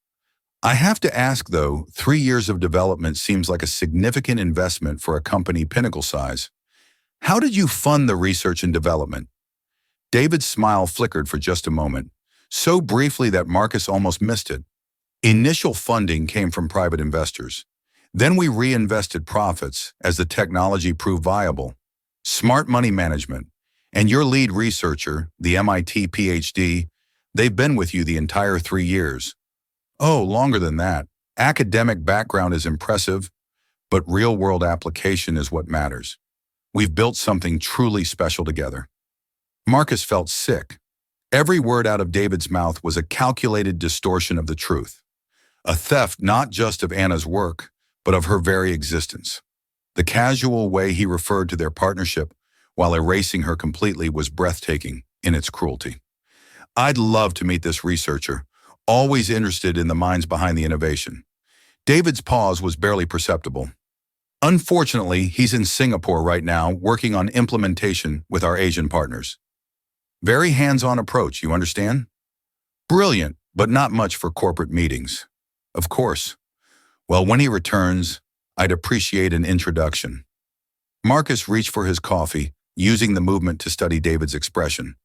"I have to ask, though, 3 years of development seems like a significant investment for a company pinnacle size. How did you fund the research and development?" David's smile flickered for just a moment, so briefly that Marcus almost missed it. "Initial funding came from private investors. Then we reinvested profits as the technology proved viable. Smart money management. And your lead researcher, the MIT PhD, they've been with you the entire 3 years. "Oh, longer than that. Academic background is impressive, but real-world application is what matters. We've built something truly special together." Marcus felt sick. Every word out of David's mouth was a calculated distortion of the truth. A theft not just of Anna's work, but of her very existence. The casual way he referred to their partnership while erasing her completely was breathtaking in its cruelty. "I'd love to meet this researcher, always interested in the minds behind the innovation." David's pause was barely perceptible. "Unfortunately, he's in Singapore right now working on implementation with our Asian partners." "Very hands-on approach, you understand?" "Brilliant, but not much for corporate meetings." "Of course. Well, when he returns, I'd appreciate an introduction." Marcus reached for his coffee, using the movement to study David's expression.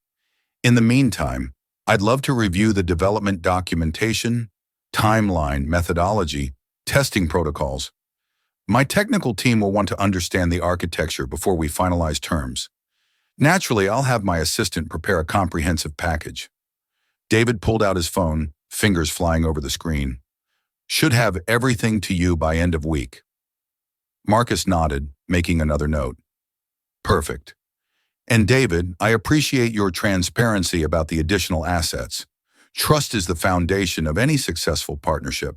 "In the meantime, I'd love to review the development documentation, timeline, methodology, testing protocols. My technical team will want to understand the architecture before we finalize terms. Naturally, I'll have my assistant prepare a comprehensive package." David pulled out his phone, fingers flying over the screen. "Should have everything to you by end of week." Marcus nodded, making another note. "Perfect. And David, I appreciate your transparency about the additional assets. Trust is the foundation of any successful partnership.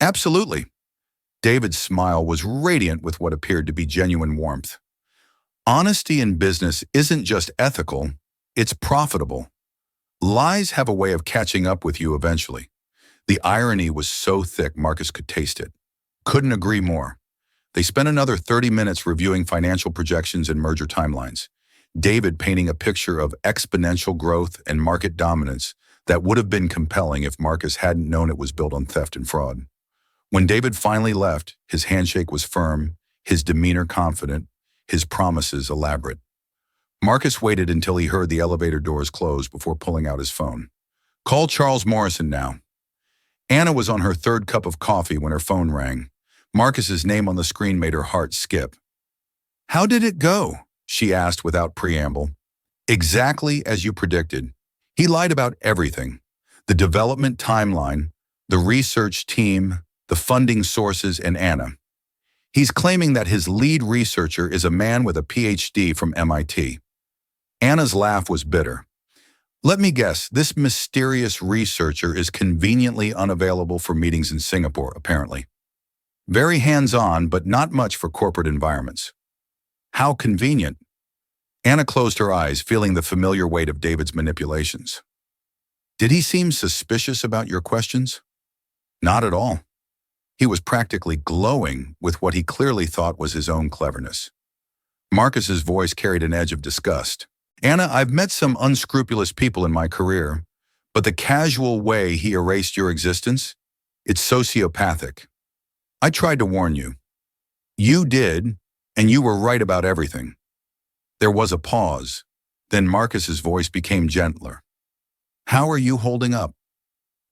Absolutely. David's smile was radiant with what appeared to be genuine warmth. Honesty in business isn't just ethical, it's profitable. Lies have a way of catching up with you eventually. The irony was so thick Marcus could taste it. Couldn't agree more. They spent another 30 minutes reviewing financial projections and merger timelines. David painting a picture of exponential growth and market dominance that would have been compelling if Marcus hadn't known it was built on theft and fraud. When David finally left, his handshake was firm, his demeanor confident, his promises elaborate. Marcus waited until he heard the elevator doors close before pulling out his phone. Call Charles Morrison now. Anna was on her third cup of coffee when her phone rang. Marcus's name on the screen made her heart skip. How did it go? She asked without preamble. Exactly as you predicted. He lied about everything. The development timeline, the research team, the funding sources, and Anna. He's claiming that his lead researcher is a man with a PhD from MIT. Anna's laugh was bitter. Let me guess, this mysterious researcher is conveniently unavailable for meetings in Singapore, apparently. Very hands-on, but not much for corporate environments. How convenient. Anna closed her eyes, feeling the familiar weight of David's manipulations. Did he seem suspicious about your questions? Not at all. He was practically glowing with what he clearly thought was his own cleverness. Marcus's voice carried an edge of disgust. Anna, I've met some unscrupulous people in my career, but the casual way he erased your existence, it's sociopathic. I tried to warn you. You did, and you were right about everything. There was a pause. Then Marcus's voice became gentler. How are you holding up?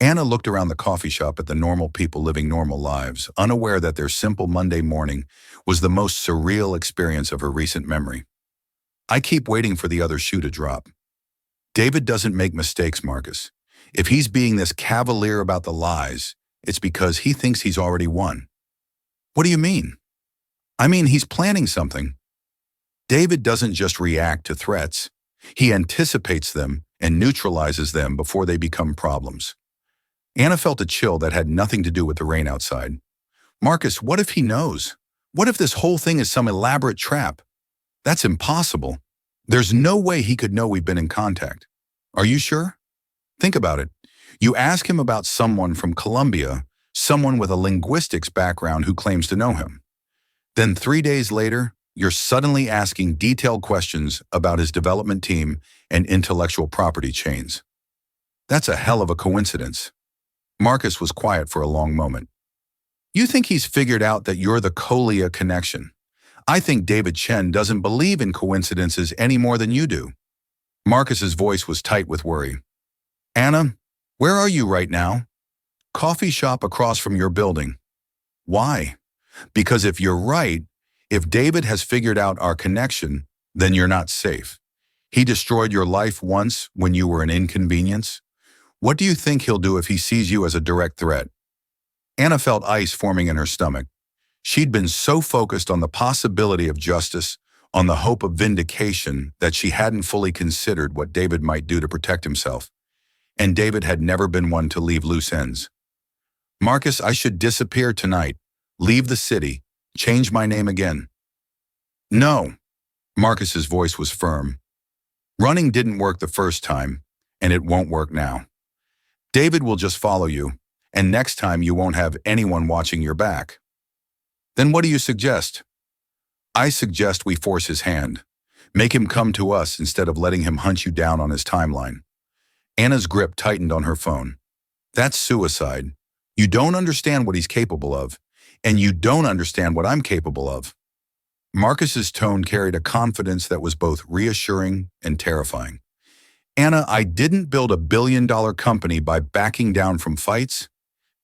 Anna looked around the coffee shop at the normal people living normal lives, unaware that their simple Monday morning was the most surreal experience of her recent memory. I keep waiting for the other shoe to drop. David doesn't make mistakes, Marcus. If he's being this cavalier about the lies, it's because he thinks he's already won. What do you mean? I mean, he's planning something. David doesn't just react to threats. He anticipates them and neutralizes them before they become problems. Anna felt a chill that had nothing to do with the rain outside. Marcus, what if he knows? What if this whole thing is some elaborate trap? That's impossible. There's no way he could know we've been in contact. Are you sure? Think about it. You ask him about someone from Colombia, someone with a linguistics background who claims to know him. Then 3 days later, you're suddenly asking detailed questions about his development team and intellectual property chains. That's a hell of a coincidence. Marcus was quiet for a long moment. You think he's figured out that you're the Colia connection? I think David Chen doesn't believe in coincidences any more than you do. Marcus's voice was tight with worry. Anna, where are you right now? Coffee shop across from your building. Why? Because if you're right, if David has figured out our connection, then you're not safe. He destroyed your life once when you were an inconvenience. What do you think he'll do if he sees you as a direct threat? Anna felt ice forming in her stomach. She'd been so focused on the possibility of justice, on the hope of vindication, that she hadn't fully considered what David might do to protect himself. And David had never been one to leave loose ends. Marcus, I should disappear tonight, leave the city, change my name again. No. Marcus's voice was firm. Running didn't work the first time, and it won't work now. David will just follow you, and next time you won't have anyone watching your back. Then what do you suggest? I suggest we force his hand. Make him come to us instead of letting him hunt you down on his timeline. Anna's grip tightened on her phone. That's suicide. You don't understand what he's capable of, and you don't understand what I'm capable of. Marcus's tone carried a confidence that was both reassuring and terrifying. Anna, I didn't build a billion-dollar company by backing down from fights,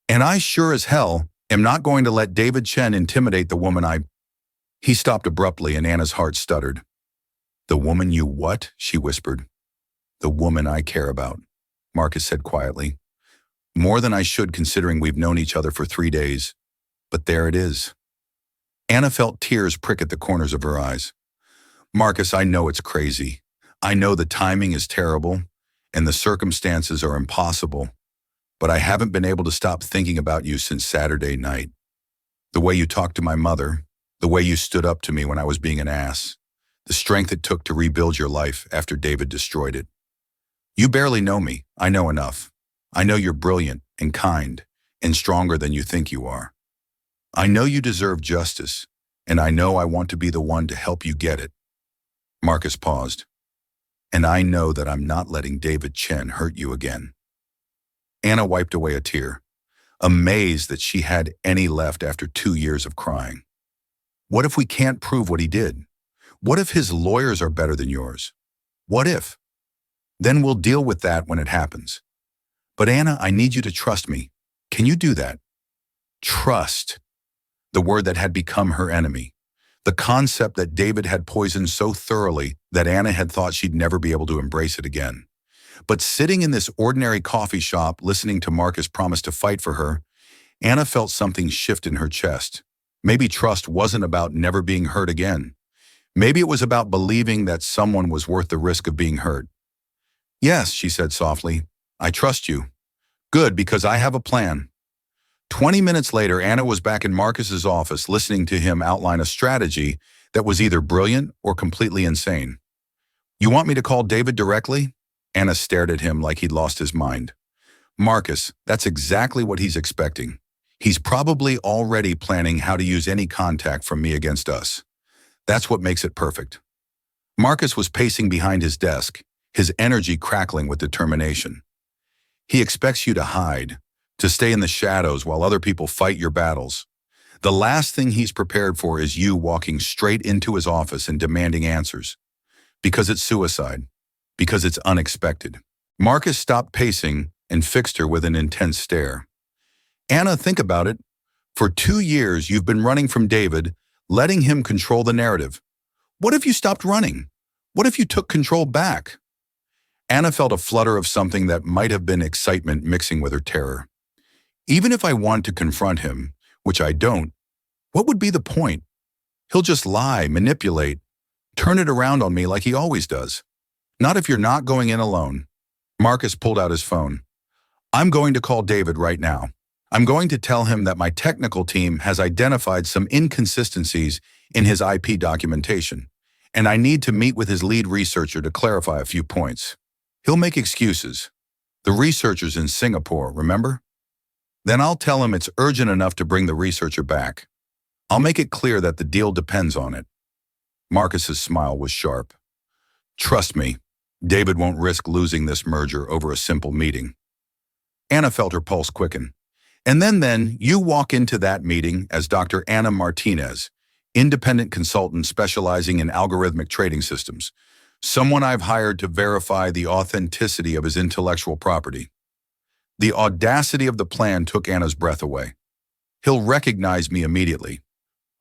and I sure as hell am not going to let David Chen intimidate the woman I... He stopped abruptly and Anna's heart stuttered. The woman you what? She whispered. The woman I care about, Marcus said quietly. More than I should considering we've known each other for 3 days. But there it is. Anna felt tears prick at the corners of her eyes. Marcus, I know it's crazy. I know the timing is terrible. and the circumstances are impossible, but I haven't been able to stop thinking about you since Saturday night. The way you talked to my mother, the way you stood up to me when I was being an ass, the strength it took to rebuild your life after David destroyed it. You barely know me. I know enough. I know you're brilliant and kind and stronger than you think you are. I know you deserve justice, and I know I want to be the one to help you get it. Marcus paused. And I know that I'm not letting David Chen hurt you again. Anna wiped away a tear, amazed that she had any left after 2 years of crying. What if we can't prove what he did? What if his lawyers are better than yours? What if? Then we'll deal with that when it happens. But Anna, I need you to trust me. Can you do that? Trust. The word that had become her enemy. The concept that David had poisoned so thoroughly that Anna had thought she'd never be able to embrace it again. But sitting in this ordinary coffee shop, listening to Marcus promise to fight for her, Anna felt something shift in her chest. Maybe trust wasn't about never being hurt again. Maybe it was about believing that someone was worth the risk of being hurt. Yes, she said softly, I trust you. Good, because I have a plan. 20 minutes later, Anna was back in Marcus's office listening to him outline a strategy that was either brilliant or completely insane. You want me to call David directly? Anna stared at him like he'd lost his mind. Marcus, that's exactly what he's expecting. He's probably already planning how to use any contact from me against us. That's what makes it perfect. Marcus was pacing behind his desk, his energy crackling with determination. He expects you to hide, to stay in the shadows while other people fight your battles. The last thing he's prepared for is you walking straight into his office and demanding answers. Because it's suicide. Because it's unexpected. Marcus stopped pacing and fixed her with an intense stare. Anna, think about it. For 2 years, you've been running from David, letting him control the narrative. What if you stopped running? What if you took control back? Anna felt a flutter of something that might have been excitement mixing with her terror. Even if I want to confront him, which I don't, what would be the point? He'll just lie, manipulate, turn it around on me like he always does. Not if you're not going in alone. Marcus pulled out his phone. I'm going to call David right now. I'm going to tell him that my technical team has identified some inconsistencies in his IP documentation, and I need to meet with his lead researcher to clarify a few points. He'll make excuses. The researcher's in Singapore, remember? Then I'll tell him it's urgent enough to bring the researcher back. I'll make it clear that the deal depends on it. Marcus's smile was sharp. Trust me, David won't risk losing this merger over a simple meeting. Anna felt her pulse quicken. And then you walk into that meeting as Dr. Anna Martinez, independent consultant specializing in algorithmic trading systems, someone I've hired to verify the authenticity of his intellectual property. The audacity of the plan took Anna's breath away. He'll recognize me immediately.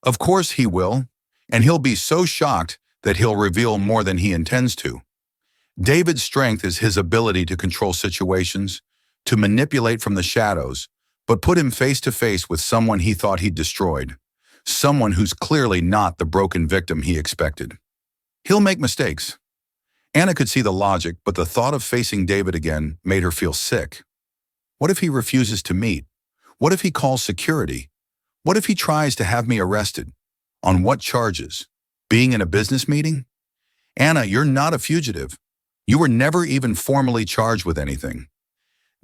Of course he will, and he'll be so shocked that he'll reveal more than he intends to. David's strength is his ability to control situations, to manipulate from the shadows, but put him face to face with someone he thought he'd destroyed, someone who's clearly not the broken victim he expected. He'll make mistakes. Anna could see the logic, but the thought of facing David again made her feel sick. What if he refuses to meet? What if he calls security? What if he tries to have me arrested? On what charges? Being in a business meeting? Anna, you're not a fugitive. You were never even formally charged with anything.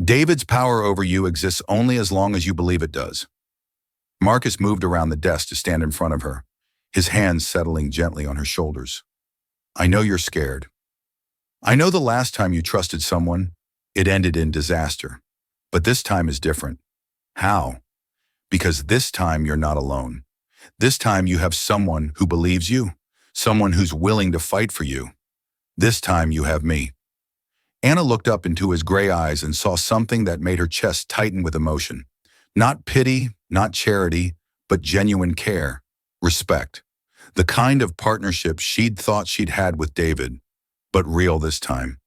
David's power over you exists only as long as you believe it does. Marcus moved around the desk to stand in front of her, his hands settling gently on her shoulders. I know you're scared. I know the last time you trusted someone, it ended in disaster. But this time is different. How? Because this time you're not alone. This time you have someone who believes you, someone who's willing to fight for you. This time you have me. Anna looked up into his gray eyes and saw something that made her chest tighten with emotion. Not pity, not charity, but genuine care, respect. The kind of partnership she'd thought she'd had with David, but real this time.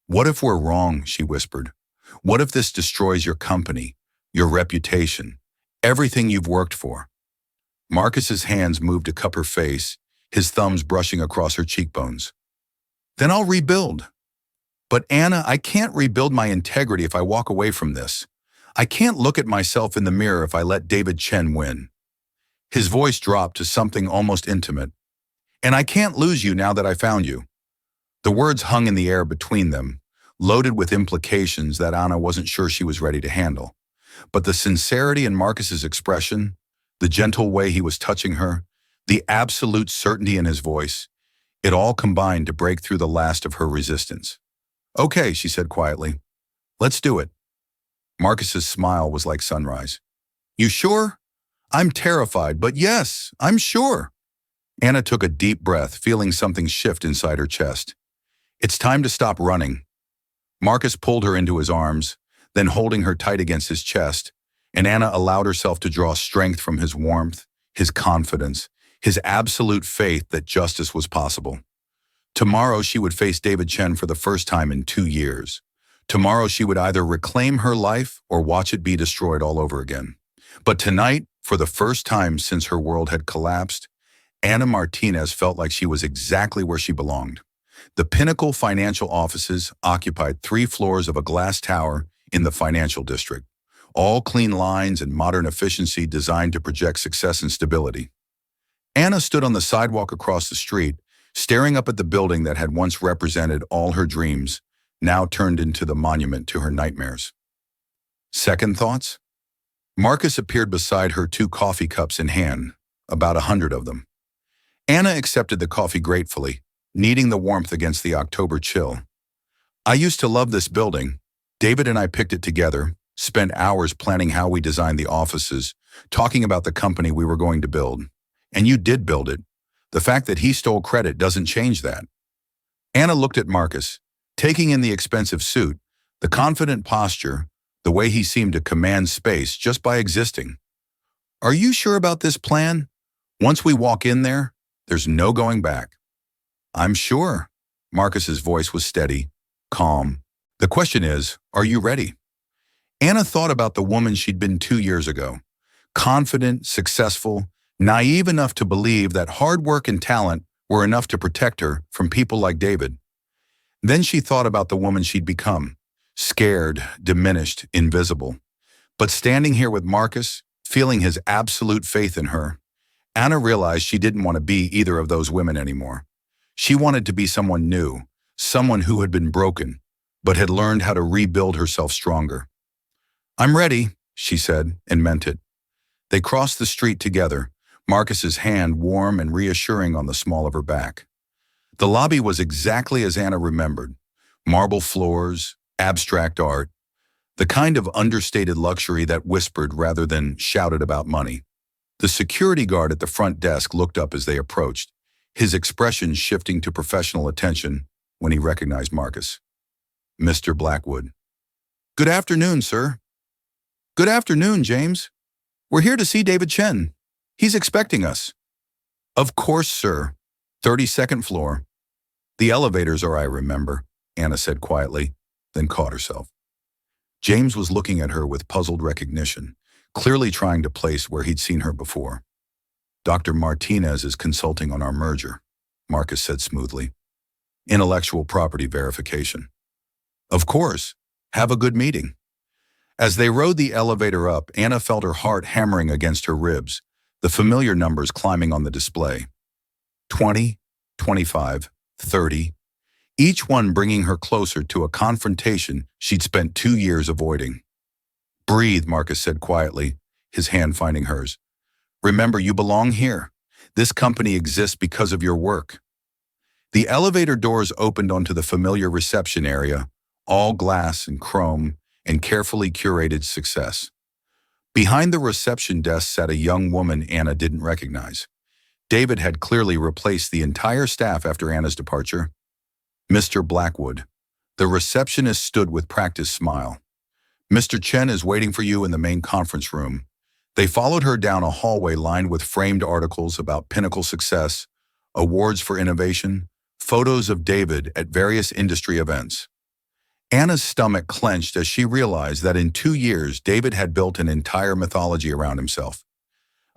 What if we're wrong, she whispered. What if this destroys your company, your reputation, everything you've worked for? Marcus's hands moved to cup her face, his thumbs brushing across her cheekbones. Then I'll rebuild. But Anna, I can't rebuild my integrity if I walk away from this. I can't look at myself in the mirror if I let David Chen win. His voice dropped to something almost intimate. And I can't lose you now that I found you. The words hung in the air between them, loaded with implications that Anna wasn't sure she was ready to handle. But the sincerity in Marcus's expression, the gentle way he was touching her, the absolute certainty in his voice, it all combined to break through the last of her resistance. Okay, she said quietly. Let's do it. Marcus's smile was like sunrise. You sure? I'm terrified, but yes, I'm sure. Anna took a deep breath, feeling something shift inside her chest. It's time to stop running. Marcus pulled her into his arms, then holding her tight against his chest, and Anna allowed herself to draw strength from his warmth, his confidence, his absolute faith that justice was possible. Tomorrow she would face David Chen for the first time in 2 years. Tomorrow she would either reclaim her life or watch it be destroyed all over again. But tonight, for the first time since her world had collapsed, Anna Martinez felt like she was exactly where she belonged. The Pinnacle Financial offices occupied 3 floors of a glass tower in the financial district, all clean lines and modern efficiency designed to project success and stability. Anna stood on the sidewalk across the street, staring up at the building that had once represented all her dreams, now turned into the monument to her nightmares. Second thoughts? Marcus appeared beside her, 2 coffee cups in hand, about 100 of them. Anna accepted the coffee gratefully, kneading the warmth against the October chill. I used to love this building. David and I picked it together, spent hours planning how we designed the offices, talking about the company we were going to build. And you did build it. The fact that he stole credit doesn't change that. Anna looked at Marcus, taking in the expensive suit, the confident posture, the way he seemed to command space just by existing. Are you sure about this plan? Once we walk in there, there's no going back. I'm sure. Marcus's voice was steady, calm. The question is, are you ready? Anna thought about the woman she'd been 2 years ago. Confident, successful, naive enough to believe that hard work and talent were enough to protect her from people like David. Then she thought about the woman she'd become, scared, diminished, invisible. But standing here with Marcus, feeling his absolute faith in her, Anna realized she didn't want to be either of those women anymore. She wanted to be someone new, someone who had been broken, but had learned how to rebuild herself stronger. I'm ready, she said, and meant it. They crossed the street together, Marcus's hand warm and reassuring on the small of her back. The lobby was exactly as Anna remembered. Marble floors, abstract art, the kind of understated luxury that whispered rather than shouted about money. The security guard at the front desk looked up as they approached, his expression shifting to professional attention when he recognized Marcus. Mr. Blackwood. Good afternoon, sir. Good afternoon, James. We're here to see David Chen. He's expecting us. Of course, sir. 32nd floor. The elevators are, I remember, Anna said quietly, then caught herself. James was looking at her with puzzled recognition, clearly trying to place where he'd seen her before. Dr. Martinez is consulting on our merger, Marcus said smoothly. Intellectual property verification. Of course. Have a good meeting. As they rode the elevator up, Anna felt her heart hammering against her ribs, the familiar numbers climbing on the display. 20, 25, 30, each one bringing her closer to a confrontation she'd spent 2 years avoiding. Breathe, Marcus said quietly, his hand finding hers. Remember, you belong here. This company exists because of your work. The elevator doors opened onto the familiar reception area, all glass and chrome and carefully curated success. Behind the reception desk sat a young woman Anna didn't recognize. David had clearly replaced the entire staff after Anna's departure. Mr. Blackwood. The receptionist stood with practiced smile. Mr. Chen is waiting for you in the main conference room. They followed her down a hallway lined with framed articles about Pinnacle success, awards for innovation, photos of David at various industry events. Anna's stomach clenched as she realized that in 2 years, David had built an entire mythology around himself.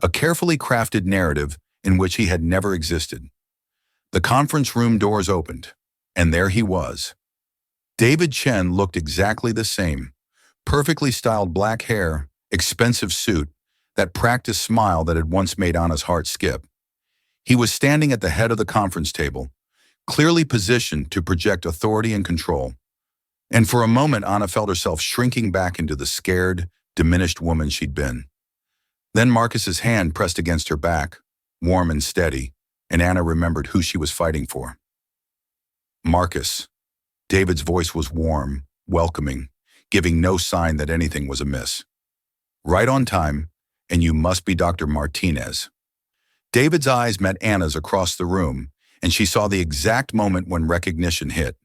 A carefully crafted narrative in which he had never existed. The conference room doors opened, and there he was. David Chen looked exactly the same. Perfectly styled black hair, expensive suit, that practiced smile that had once made Anna's heart skip. He was standing at the head of the conference table, clearly positioned to project authority and control. And for a moment, Anna felt herself shrinking back into the scared, diminished woman she'd been. Then Marcus's hand pressed against her back, warm and steady, and Anna remembered who she was fighting for. Marcus. David's voice was warm, welcoming, giving no sign that anything was amiss. Right on time, and you must be Dr. Martinez. David's eyes met Anna's across the room, and she saw the exact moment when recognition hit.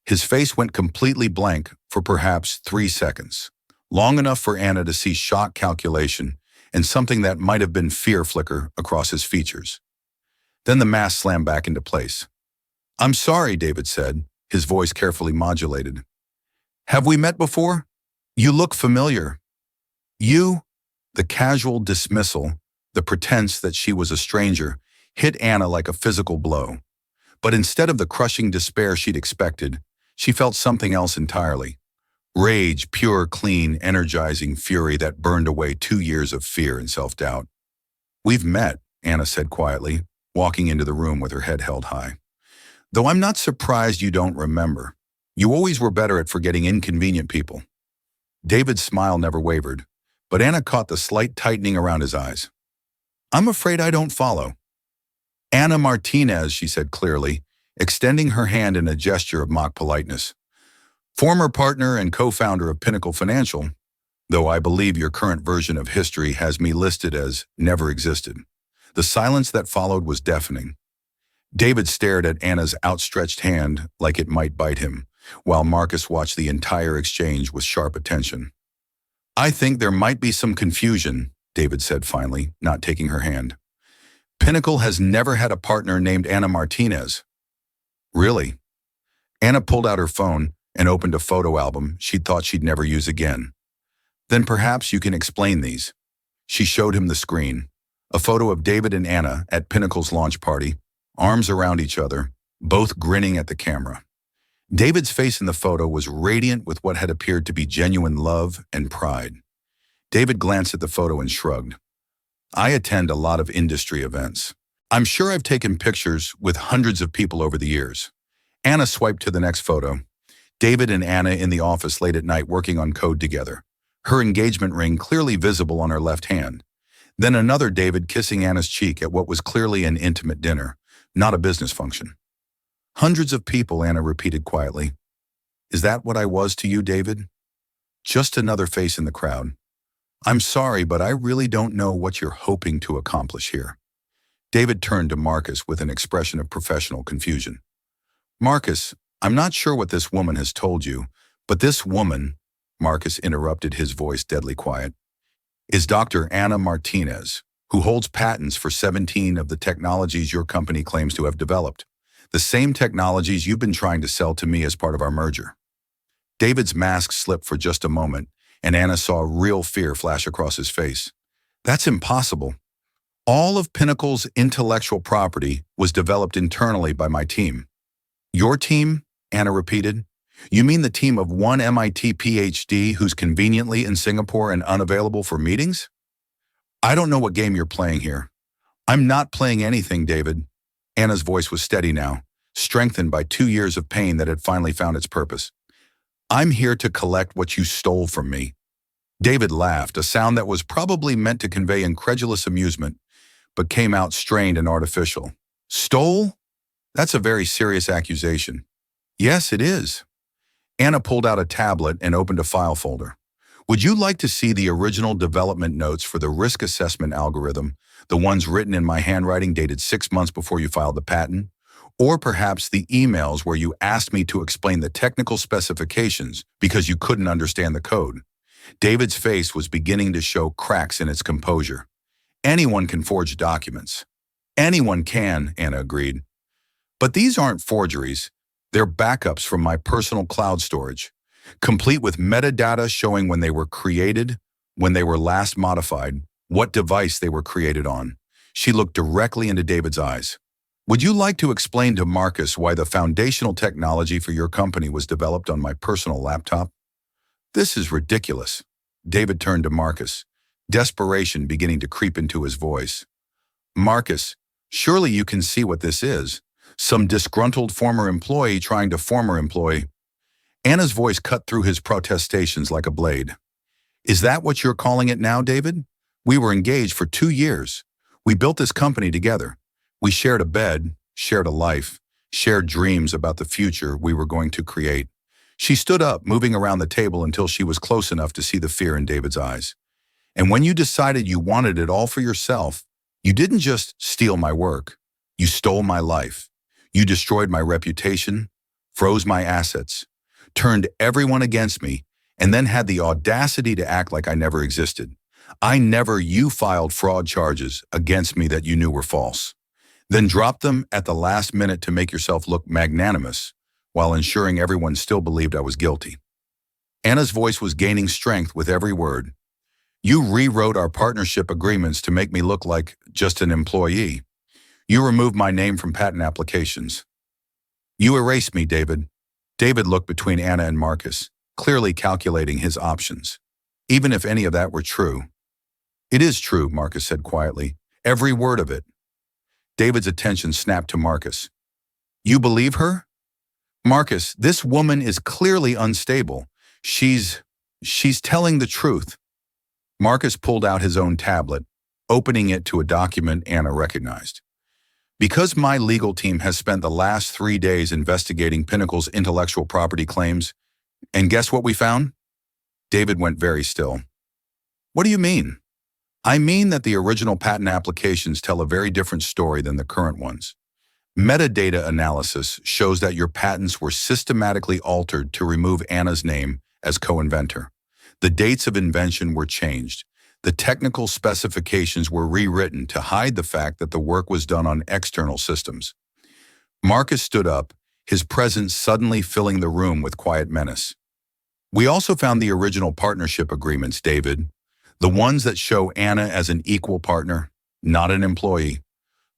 His face went completely blank for perhaps 3 seconds, long enough for Anna to see shock, calculation, and something that might have been fear flicker across his features. Then the mask slammed back into place. "I'm sorry," David said, his voice carefully modulated. "Have we met before? You look familiar." "You?" The casual dismissal, the pretense that she was a stranger, hit Anna like a physical blow. But instead of the crushing despair she'd expected, she felt something else entirely. Rage, pure, clean, energizing fury that burned away 2 years of fear and self-doubt. "We've met," Anna said quietly, walking into the room with her head held high. "Though I'm not surprised you don't remember. You always were better at forgetting inconvenient people." David's smile never wavered, but Anna caught the slight tightening around his eyes. "I'm afraid I don't follow." "Anna Martinez," she said clearly, extending her hand in a gesture of mock politeness. "Former partner and co-founder of Pinnacle Financial, though I believe your current version of history has me listed as never existed." The silence that followed was deafening. David stared at Anna's outstretched hand like it might bite him, while Marcus watched the entire exchange with sharp attention. "I think there might be some confusion," David said finally, not taking her hand. "Pinnacle has never had a partner named Anna Martinez." "Really?" Anna pulled out her phone and opened a photo album she'd thought she'd never use again. "Then perhaps you can explain these." She showed him the screen, a photo of David and Anna at Pinnacle's launch party, arms around each other, both grinning at the camera. David's face in the photo was radiant with what had appeared to be genuine love and pride. David glanced at the photo and shrugged. "I attend a lot of industry events. I'm sure I've taken pictures with hundreds of people over the years." Anna swiped to the next photo. David and Anna in the office late at night working on code together, her engagement ring clearly visible on her left hand. Then another David kissing Anna's cheek at what was clearly an intimate dinner, not a business function. "Hundreds of people," Anna repeated quietly. "Is that what I was to you, David?" Just another face in the crowd. "I'm sorry, but I really don't know what you're hoping to accomplish here." David turned to Marcus with an expression of professional confusion. "Marcus, I'm not sure what this woman has told you, but this woman," Marcus interrupted, his voice deadly quiet, "is Dr. Anna Martinez, who holds patents for 17 of the technologies your company claims to have developed, the same technologies you've been trying to sell to me as part of our merger." David's mask slipped for just a moment, and Anna saw real fear flash across his face. "That's impossible. All of Pinnacle's intellectual property was developed internally by my team." "Your team?" Anna repeated. "You mean the team of one MIT PhD who's conveniently in Singapore and unavailable for meetings?" "I don't know what game you're playing here." "I'm not playing anything, David." Anna's voice was steady now, strengthened by 2 years of pain that had finally found its purpose. "I'm here to collect what you stole from me." David laughed, a sound that was probably meant to convey incredulous amusement, but came out strained and artificial. "Stole? That's a very serious accusation." "Yes, it is." Anna pulled out a tablet and opened a file folder. "Would you like to see the original development notes for the risk assessment algorithm, the ones written in my handwriting dated 6 months before you filed the patent? Or perhaps the emails where you asked me to explain the technical specifications because you couldn't understand the code?" David's face was beginning to show cracks in its composure. "Anyone can forge documents." "Anyone can," Anna agreed. "But these aren't forgeries. They're backups from my personal cloud storage, complete with metadata showing when they were created, when they were last modified, what device they were created on." She looked directly into David's eyes. Would you like to explain to Marcus why the foundational technology for your company was developed on my personal laptop? This is ridiculous. David turned to Marcus, desperation beginning to creep into his voice. Marcus, surely you can see what this is. Some disgruntled former employee trying to former employee. Anna's voice cut through his protestations like a blade. Is that what you're calling it now, David? We were engaged for 2 years. We built this company together. We shared a bed, shared a life, shared dreams about the future we were going to create. She stood up, moving around the table until she was close enough to see the fear in David's eyes. And when you decided you wanted it all for yourself, you didn't just steal my work. You stole my life. You destroyed my reputation, froze my assets, turned everyone against me, and then had the audacity to act like I never existed. You filed fraud charges against me that you knew were false, then dropped them at the last minute to make yourself look magnanimous while ensuring everyone still believed I was guilty. Anna's voice was gaining strength with every word. You rewrote our partnership agreements to make me look like just an employee. You removed my name from patent applications. You erased me, David. David looked between Anna and Marcus, clearly calculating his options. Even if any of that were true. It is true, Marcus said quietly. Every word of it. David's attention snapped to Marcus. You believe her? Marcus, this woman is clearly unstable. She's telling the truth. Marcus pulled out his own tablet, opening it to a document Anna recognized. Because my legal team has spent the last 3 days investigating Pinnacle's intellectual property claims, and guess what we found? David went very still. What do you mean? I mean that the original patent applications tell a very different story than the current ones. Metadata analysis shows that your patents were systematically altered to remove Anna's name as co-inventor. The dates of invention were changed. The technical specifications were rewritten to hide the fact that the work was done on external systems. Marcus stood up, his presence suddenly filling the room with quiet menace. We also found the original partnership agreements, David. The ones that show Anna as an equal partner, not an employee.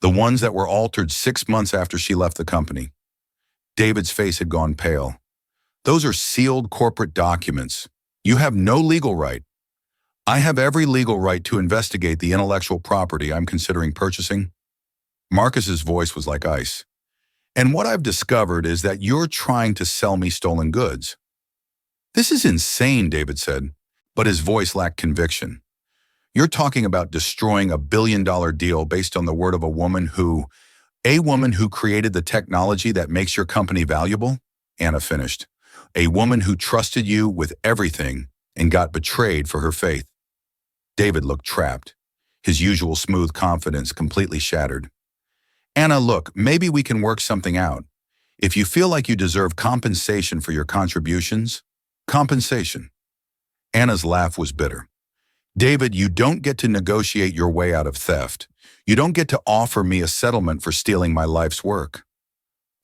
The ones that were altered 6 months after she left the company. David's face had gone pale. Those are sealed corporate documents. You have no legal right. I have every legal right to investigate the intellectual property I'm considering purchasing. Marcus's voice was like ice. And what I've discovered is that you're trying to sell me stolen goods. This is insane, David said, but his voice lacked conviction. You're talking about destroying a billion-dollar deal based on the word of a woman who created the technology that makes your company valuable? Anna finished. A woman who trusted you with everything and got betrayed for her faith. David looked trapped, his usual smooth confidence completely shattered. Anna, look, maybe we can work something out. If you feel like you deserve compensation for your contributions, compensation. Anna's laugh was bitter. David, you don't get to negotiate your way out of theft. You don't get to offer me a settlement for stealing my life's work.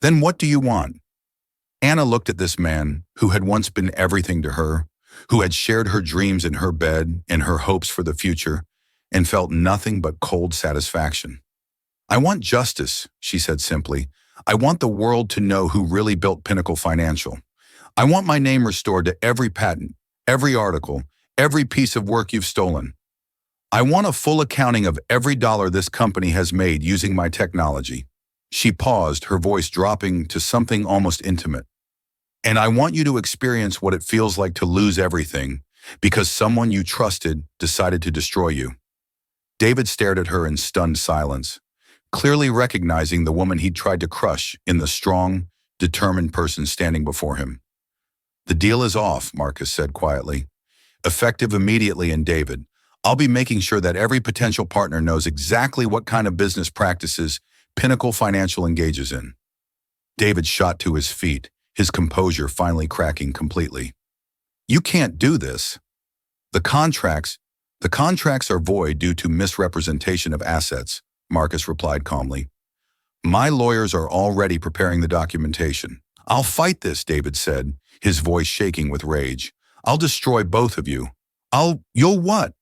Then what do you want? Anna looked at this man who had once been everything to her, who had shared her dreams in her bed and her hopes for the future, and felt nothing but cold satisfaction. I want justice, she said simply. I want the world to know who really built Pinnacle Financial. I want my name restored to every patent, every article, every piece of work you've stolen. I want a full accounting of every dollar this company has made using my technology. She paused, her voice dropping to something almost intimate. And I want you to experience what it feels like to lose everything because someone you trusted decided to destroy you. David stared at her in stunned silence, clearly recognizing the woman he'd tried to crush in the strong, determined person standing before him. The deal is off, Marcus said quietly. Effective immediately, and David, I'll be making sure that every potential partner knows exactly what kind of business practices Pinnacle Financial engages in. David shot to his feet, his composure finally cracking completely. You can't do this. The contracts are void due to misrepresentation of assets, Marcus replied calmly. My lawyers are already preparing the documentation. I'll fight this, David said, his voice shaking with rage. I'll destroy both of you. You'll what?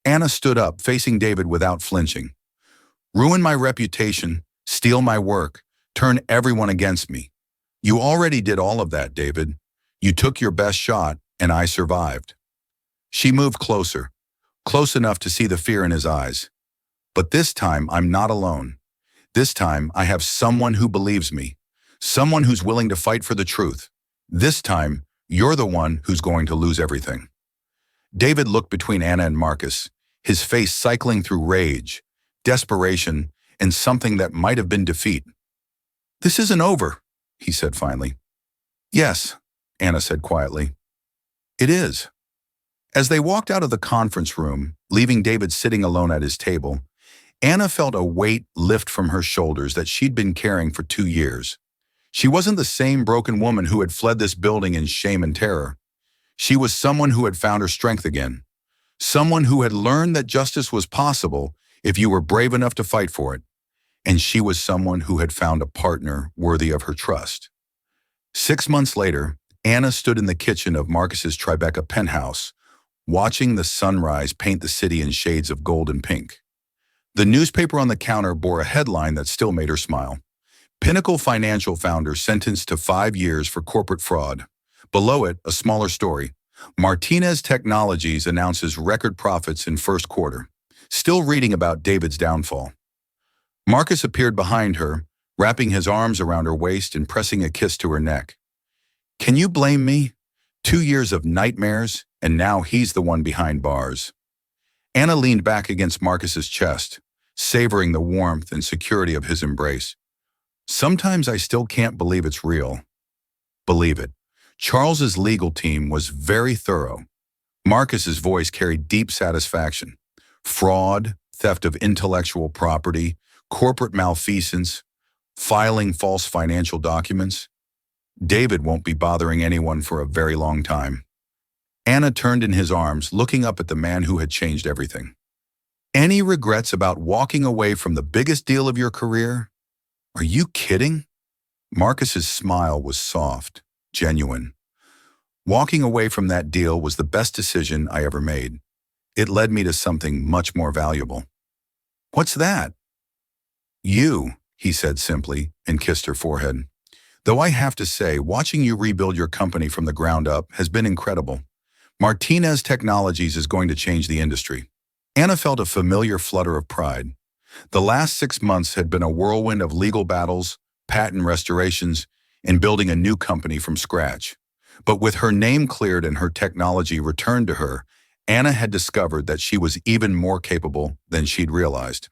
Anna stood up, facing David without flinching. Ruin my reputation, steal my work, turn everyone against me. You already did all of that, David. You took your best shot, and I survived. She moved closer, close enough to see the fear in his eyes. But this time, I'm not alone. This time, I have someone who believes me, someone who's willing to fight for the truth. This time, you're the one who's going to lose everything. David looked between Anna and Marcus, his face cycling through rage, desperation, and something that might have been defeat. "This isn't over," he said finally. "Yes," Anna said quietly. "It is." As they walked out of the conference room, leaving David sitting alone at his table, Anna felt a weight lift from her shoulders that she'd been carrying for 2 years. She wasn't the same broken woman who had fled this building in shame and terror. She was someone who had found her strength again, someone who had learned that justice was possible if you were brave enough to fight for it, and she was someone who had found a partner worthy of her trust. 6 months later, Anna stood in the kitchen of Marcus's Tribeca penthouse, watching the sunrise paint the city in shades of gold and pink. The newspaper on the counter bore a headline that still made her smile. Pinnacle Financial founder sentenced to 5 years for corporate fraud. Below it, a smaller story. Martinez Technologies announces record profits in first quarter. Still reading about David's downfall. Marcus appeared behind her, wrapping his arms around her waist and pressing a kiss to her neck. "Can you blame me? 2 years of nightmares, and now he's the one behind bars." Anna leaned back against Marcus's chest, savoring the warmth and security of his embrace. "Sometimes I still can't believe it's real." Believe it. Charles's legal team was very thorough. Marcus's voice carried deep satisfaction. Fraud, theft of intellectual property, corporate malfeasance, filing false financial documents. David won't be bothering anyone for a very long time. Anna turned in his arms, looking up at the man who had changed everything. "Any regrets about walking away from the biggest deal of your career? Are you kidding?" Marcus's smile was soft, genuine. "Walking away from that deal was the best decision I ever made. It led me to something much more valuable." "What's that?" "You," he said simply, and kissed her forehead. "Though I have to say, watching you rebuild your company from the ground up has been incredible. Martinez Technologies is going to change the industry." Anna felt a familiar flutter of pride. The last 6 months had been a whirlwind of legal battles, patent restorations, and building a new company from scratch. But with her name cleared and her technology returned to her, Anna had discovered that she was even more capable than she'd realized.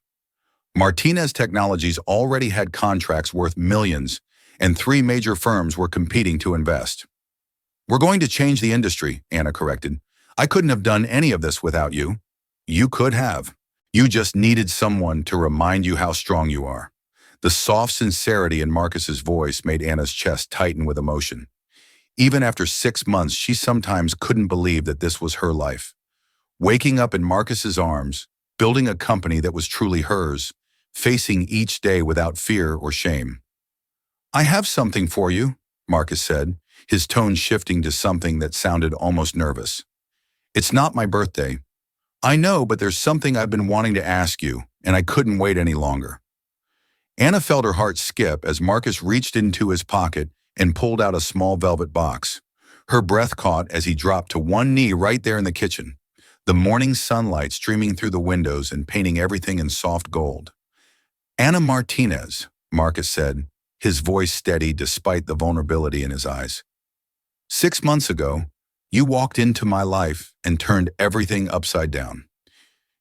Martinez Technologies already had contracts worth millions, and 3 major firms were competing to invest. "We're going to change the industry," Anna corrected. "I couldn't have done any of this without you." "You could have. You just needed someone to remind you how strong you are." The soft sincerity in Marcus's voice made Anna's chest tighten with emotion. Even after 6 months, she sometimes couldn't believe that this was her life. Waking up in Marcus's arms, building a company that was truly hers, facing each day without fear or shame. "I have something for you," Marcus said, his tone shifting to something that sounded almost nervous. "It's not my birthday. I know, but there's something I've been wanting to ask you, and I couldn't wait any longer." Anna felt her heart skip as Marcus reached into his pocket and pulled out a small velvet box. Her breath caught as he dropped to one knee right there in the kitchen, the morning sunlight streaming through the windows and painting everything in soft gold. "Anna Martinez," Marcus said, his voice steady despite the vulnerability in his eyes. "6 months ago, you walked into my life and turned everything upside down.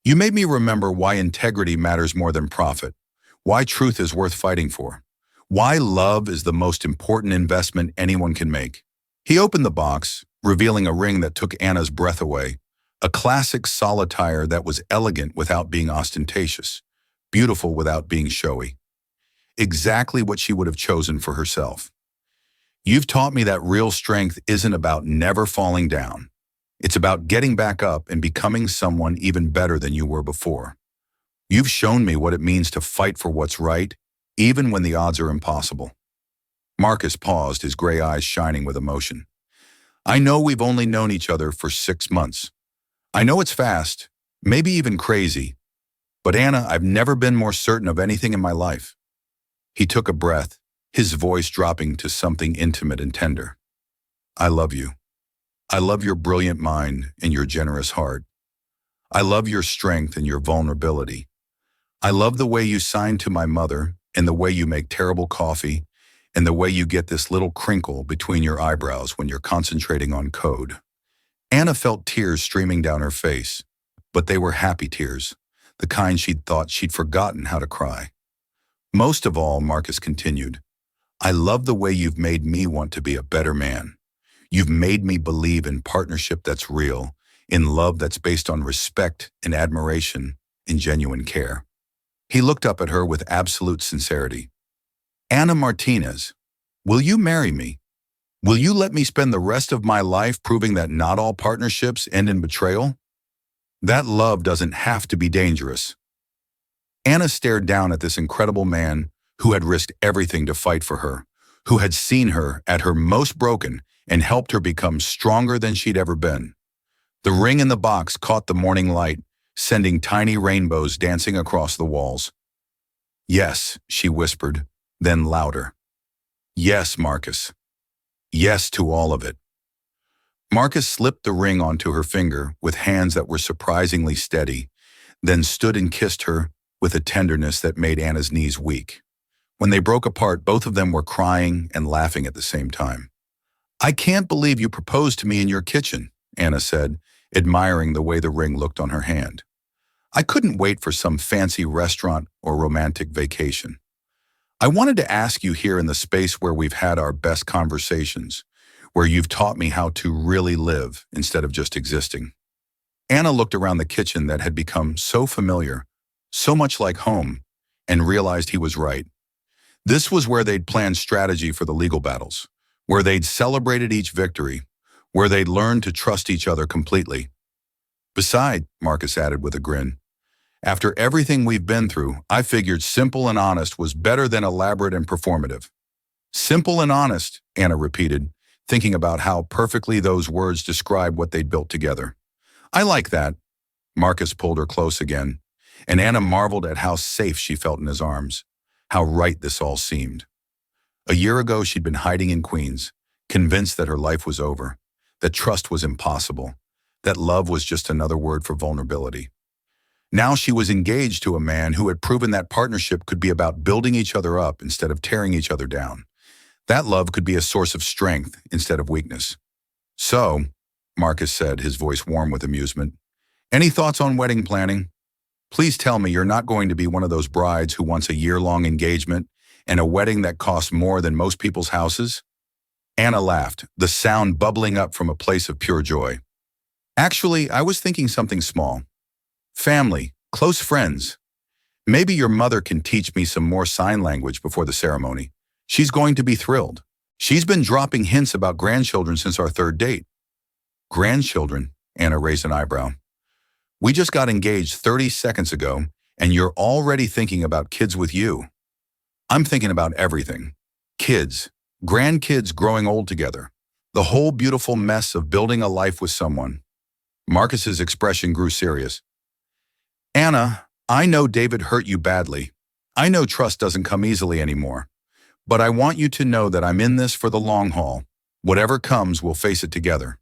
You made me remember why integrity matters more than profit, why truth is worth fighting for, why love is the most important investment anyone can make." He opened the box, revealing a ring that took Anna's breath away, a classic solitaire that was elegant without being ostentatious, beautiful without being showy. Exactly what she would have chosen for herself. "You've taught me that real strength isn't about never falling down. It's about getting back up and becoming someone even better than you were before. You've shown me what it means to fight for what's right, even when the odds are impossible." Marcus paused, his gray eyes shining with emotion. "I know we've only known each other for 6 months. I know it's fast, maybe even crazy. But Anna, I've never been more certain of anything in my life. He took a breath, his voice dropping to something intimate and tender. I love you. I love your brilliant mind and your generous heart. I love your strength and your vulnerability. I love the way you sign to my mother and the way you make terrible coffee and the way you get this little crinkle between your eyebrows when you're concentrating on code. Anna felt tears streaming down her face, but they were happy tears, the kind she'd thought she'd forgotten how to cry. Most of all, Marcus continued, I love the way you've made me want to be a better man. You've made me believe in partnership that's real, in love that's based on respect and admiration and genuine care. He looked up at her with absolute sincerity. Anna Martinez, will you marry me? Will you let me spend the rest of my life proving that not all partnerships end in betrayal? That love doesn't have to be dangerous. Anna stared down at this incredible man who had risked everything to fight for her, who had seen her at her most broken and helped her become stronger than she'd ever been. The ring in the box caught the morning light, sending tiny rainbows dancing across the walls. Yes, she whispered, then louder. Yes, Marcus. Yes to all of it. Marcus slipped the ring onto her finger with hands that were surprisingly steady, then stood and kissed her with a tenderness that made Anna's knees weak. When they broke apart, both of them were crying and laughing at the same time. I can't believe you proposed to me in your kitchen, Anna said, admiring the way the ring looked on her hand. I couldn't wait for some fancy restaurant or romantic vacation. I wanted to ask you here in the space where we've had our best conversations, where you've taught me how to really live instead of just existing. Anna looked around the kitchen that had become so familiar, so much like home, and realized he was right. This was where they'd planned strategy for the legal battles, where they'd celebrated each victory, where they'd learned to trust each other completely. Besides, Marcus added with a grin, after everything we've been through, I figured simple and honest was better than elaborate and performative. Simple and honest, Anna repeated, thinking about how perfectly those words described what they'd built together. I like that. Marcus pulled her close again, and Anna marveled at how safe she felt in his arms, how right this all seemed. A year ago, she'd been hiding in Queens, convinced that her life was over, that trust was impossible, that love was just another word for vulnerability. Now she was engaged to a man who had proven that partnership could be about building each other up instead of tearing each other down. That love could be a source of strength instead of weakness. So, Marcus said, his voice warm with amusement, any thoughts on wedding planning? Please tell me you're not going to be one of those brides who wants a year-long engagement and a wedding that costs more than most people's houses? Anna laughed, the sound bubbling up from a place of pure joy. Actually, I was thinking something small. Family, close friends. Maybe your mother can teach me some more sign language before the ceremony. She's going to be thrilled. She's been dropping hints about grandchildren since our third date. Grandchildren? Anna raised an eyebrow. We just got engaged 30 seconds ago, and you're already thinking about kids with you. I'm thinking about everything. Kids, grandkids growing old together. The whole beautiful mess of building a life with someone. Marcus's expression grew serious. Anna, I know David hurt you badly. I know trust doesn't come easily anymore. But I want you to know that I'm in this for the long haul. Whatever comes, we'll face it together.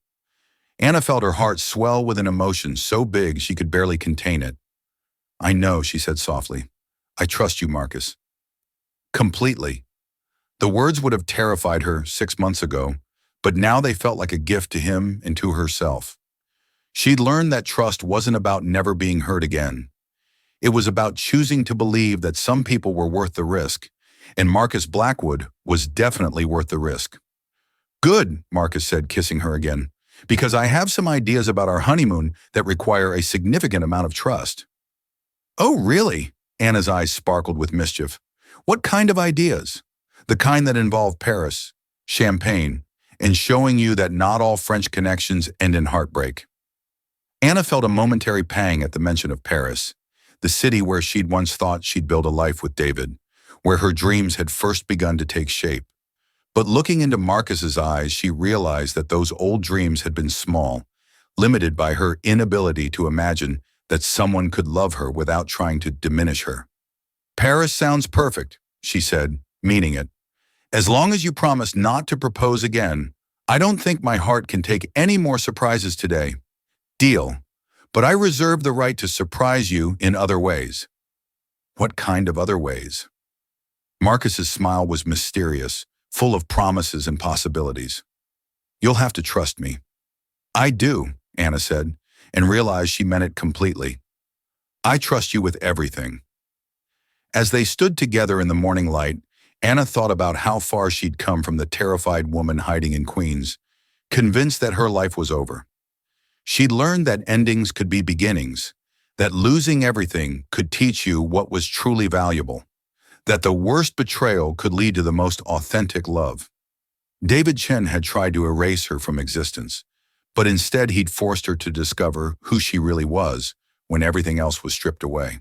Anna felt her heart swell with an emotion so big she could barely contain it. I know, she said softly. I trust you, Marcus. Completely. The words would have terrified her 6 months ago, but now they felt like a gift to him and to herself. She'd learned that trust wasn't about never being hurt again. It was about choosing to believe that some people were worth the risk, and Marcus Blackwood was definitely worth the risk. Good, Marcus said, kissing her again, because I have some ideas about our honeymoon that require a significant amount of trust. Oh, really? Anna's eyes sparkled with mischief. What kind of ideas? The kind that involve Paris, champagne, and showing you that not all French connections end in heartbreak. Anna felt a momentary pang at the mention of Paris, the city where she'd once thought she'd build a life with David, where her dreams had first begun to take shape. But looking into Marcus's eyes, she realized that those old dreams had been small, limited by her inability to imagine that someone could love her without trying to diminish her. Paris sounds perfect, she said, meaning it. As long as you promise not to propose again, I don't think my heart can take any more surprises today. Deal. But I reserve the right to surprise you in other ways. What kind of other ways? Marcus's smile was mysterious, full of promises and possibilities. You'll have to trust me. I do, Anna said, and realized she meant it completely. I trust you with everything. As they stood together in the morning light, Anna thought about how far she'd come from the terrified woman hiding in Queens, convinced that her life was over. She'd learned that endings could be beginnings, that losing everything could teach you what was truly valuable, that the worst betrayal could lead to the most authentic love. David Chen had tried to erase her from existence, but instead he'd forced her to discover who she really was when everything else was stripped away.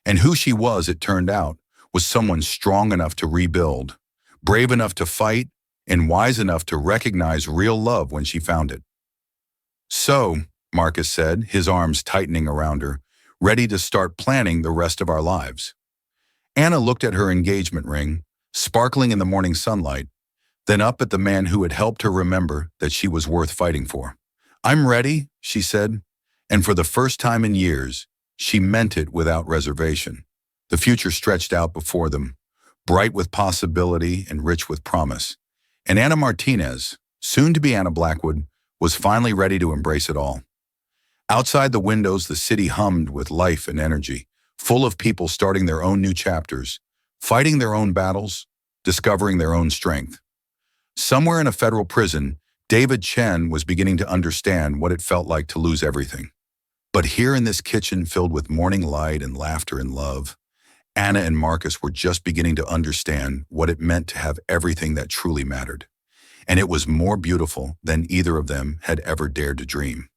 And who she was, it turned out, was someone strong enough to rebuild, brave enough to fight, and wise enough to recognize real love when she found it. So, Marcus said, his arms tightening around her, ready to start planning the rest of our lives. Anna looked at her engagement ring, sparkling in the morning sunlight, then up at the man who had helped her remember that she was worth fighting for. I'm ready, she said, and for the first time in years, she meant it without reservation. The future stretched out before them, bright with possibility and rich with promise. And Anna Martinez, soon to be Anna Blackwood, was finally ready to embrace it all. Outside the windows, the city hummed with life and energy, full of people starting their own new chapters, fighting their own battles, discovering their own strength. Somewhere in a federal prison, David Chen was beginning to understand what it felt like to lose everything. But here in this kitchen filled with morning light and laughter and love, Anna and Marcus were just beginning to understand what it meant to have everything that truly mattered. And it was more beautiful than either of them had ever dared to dream.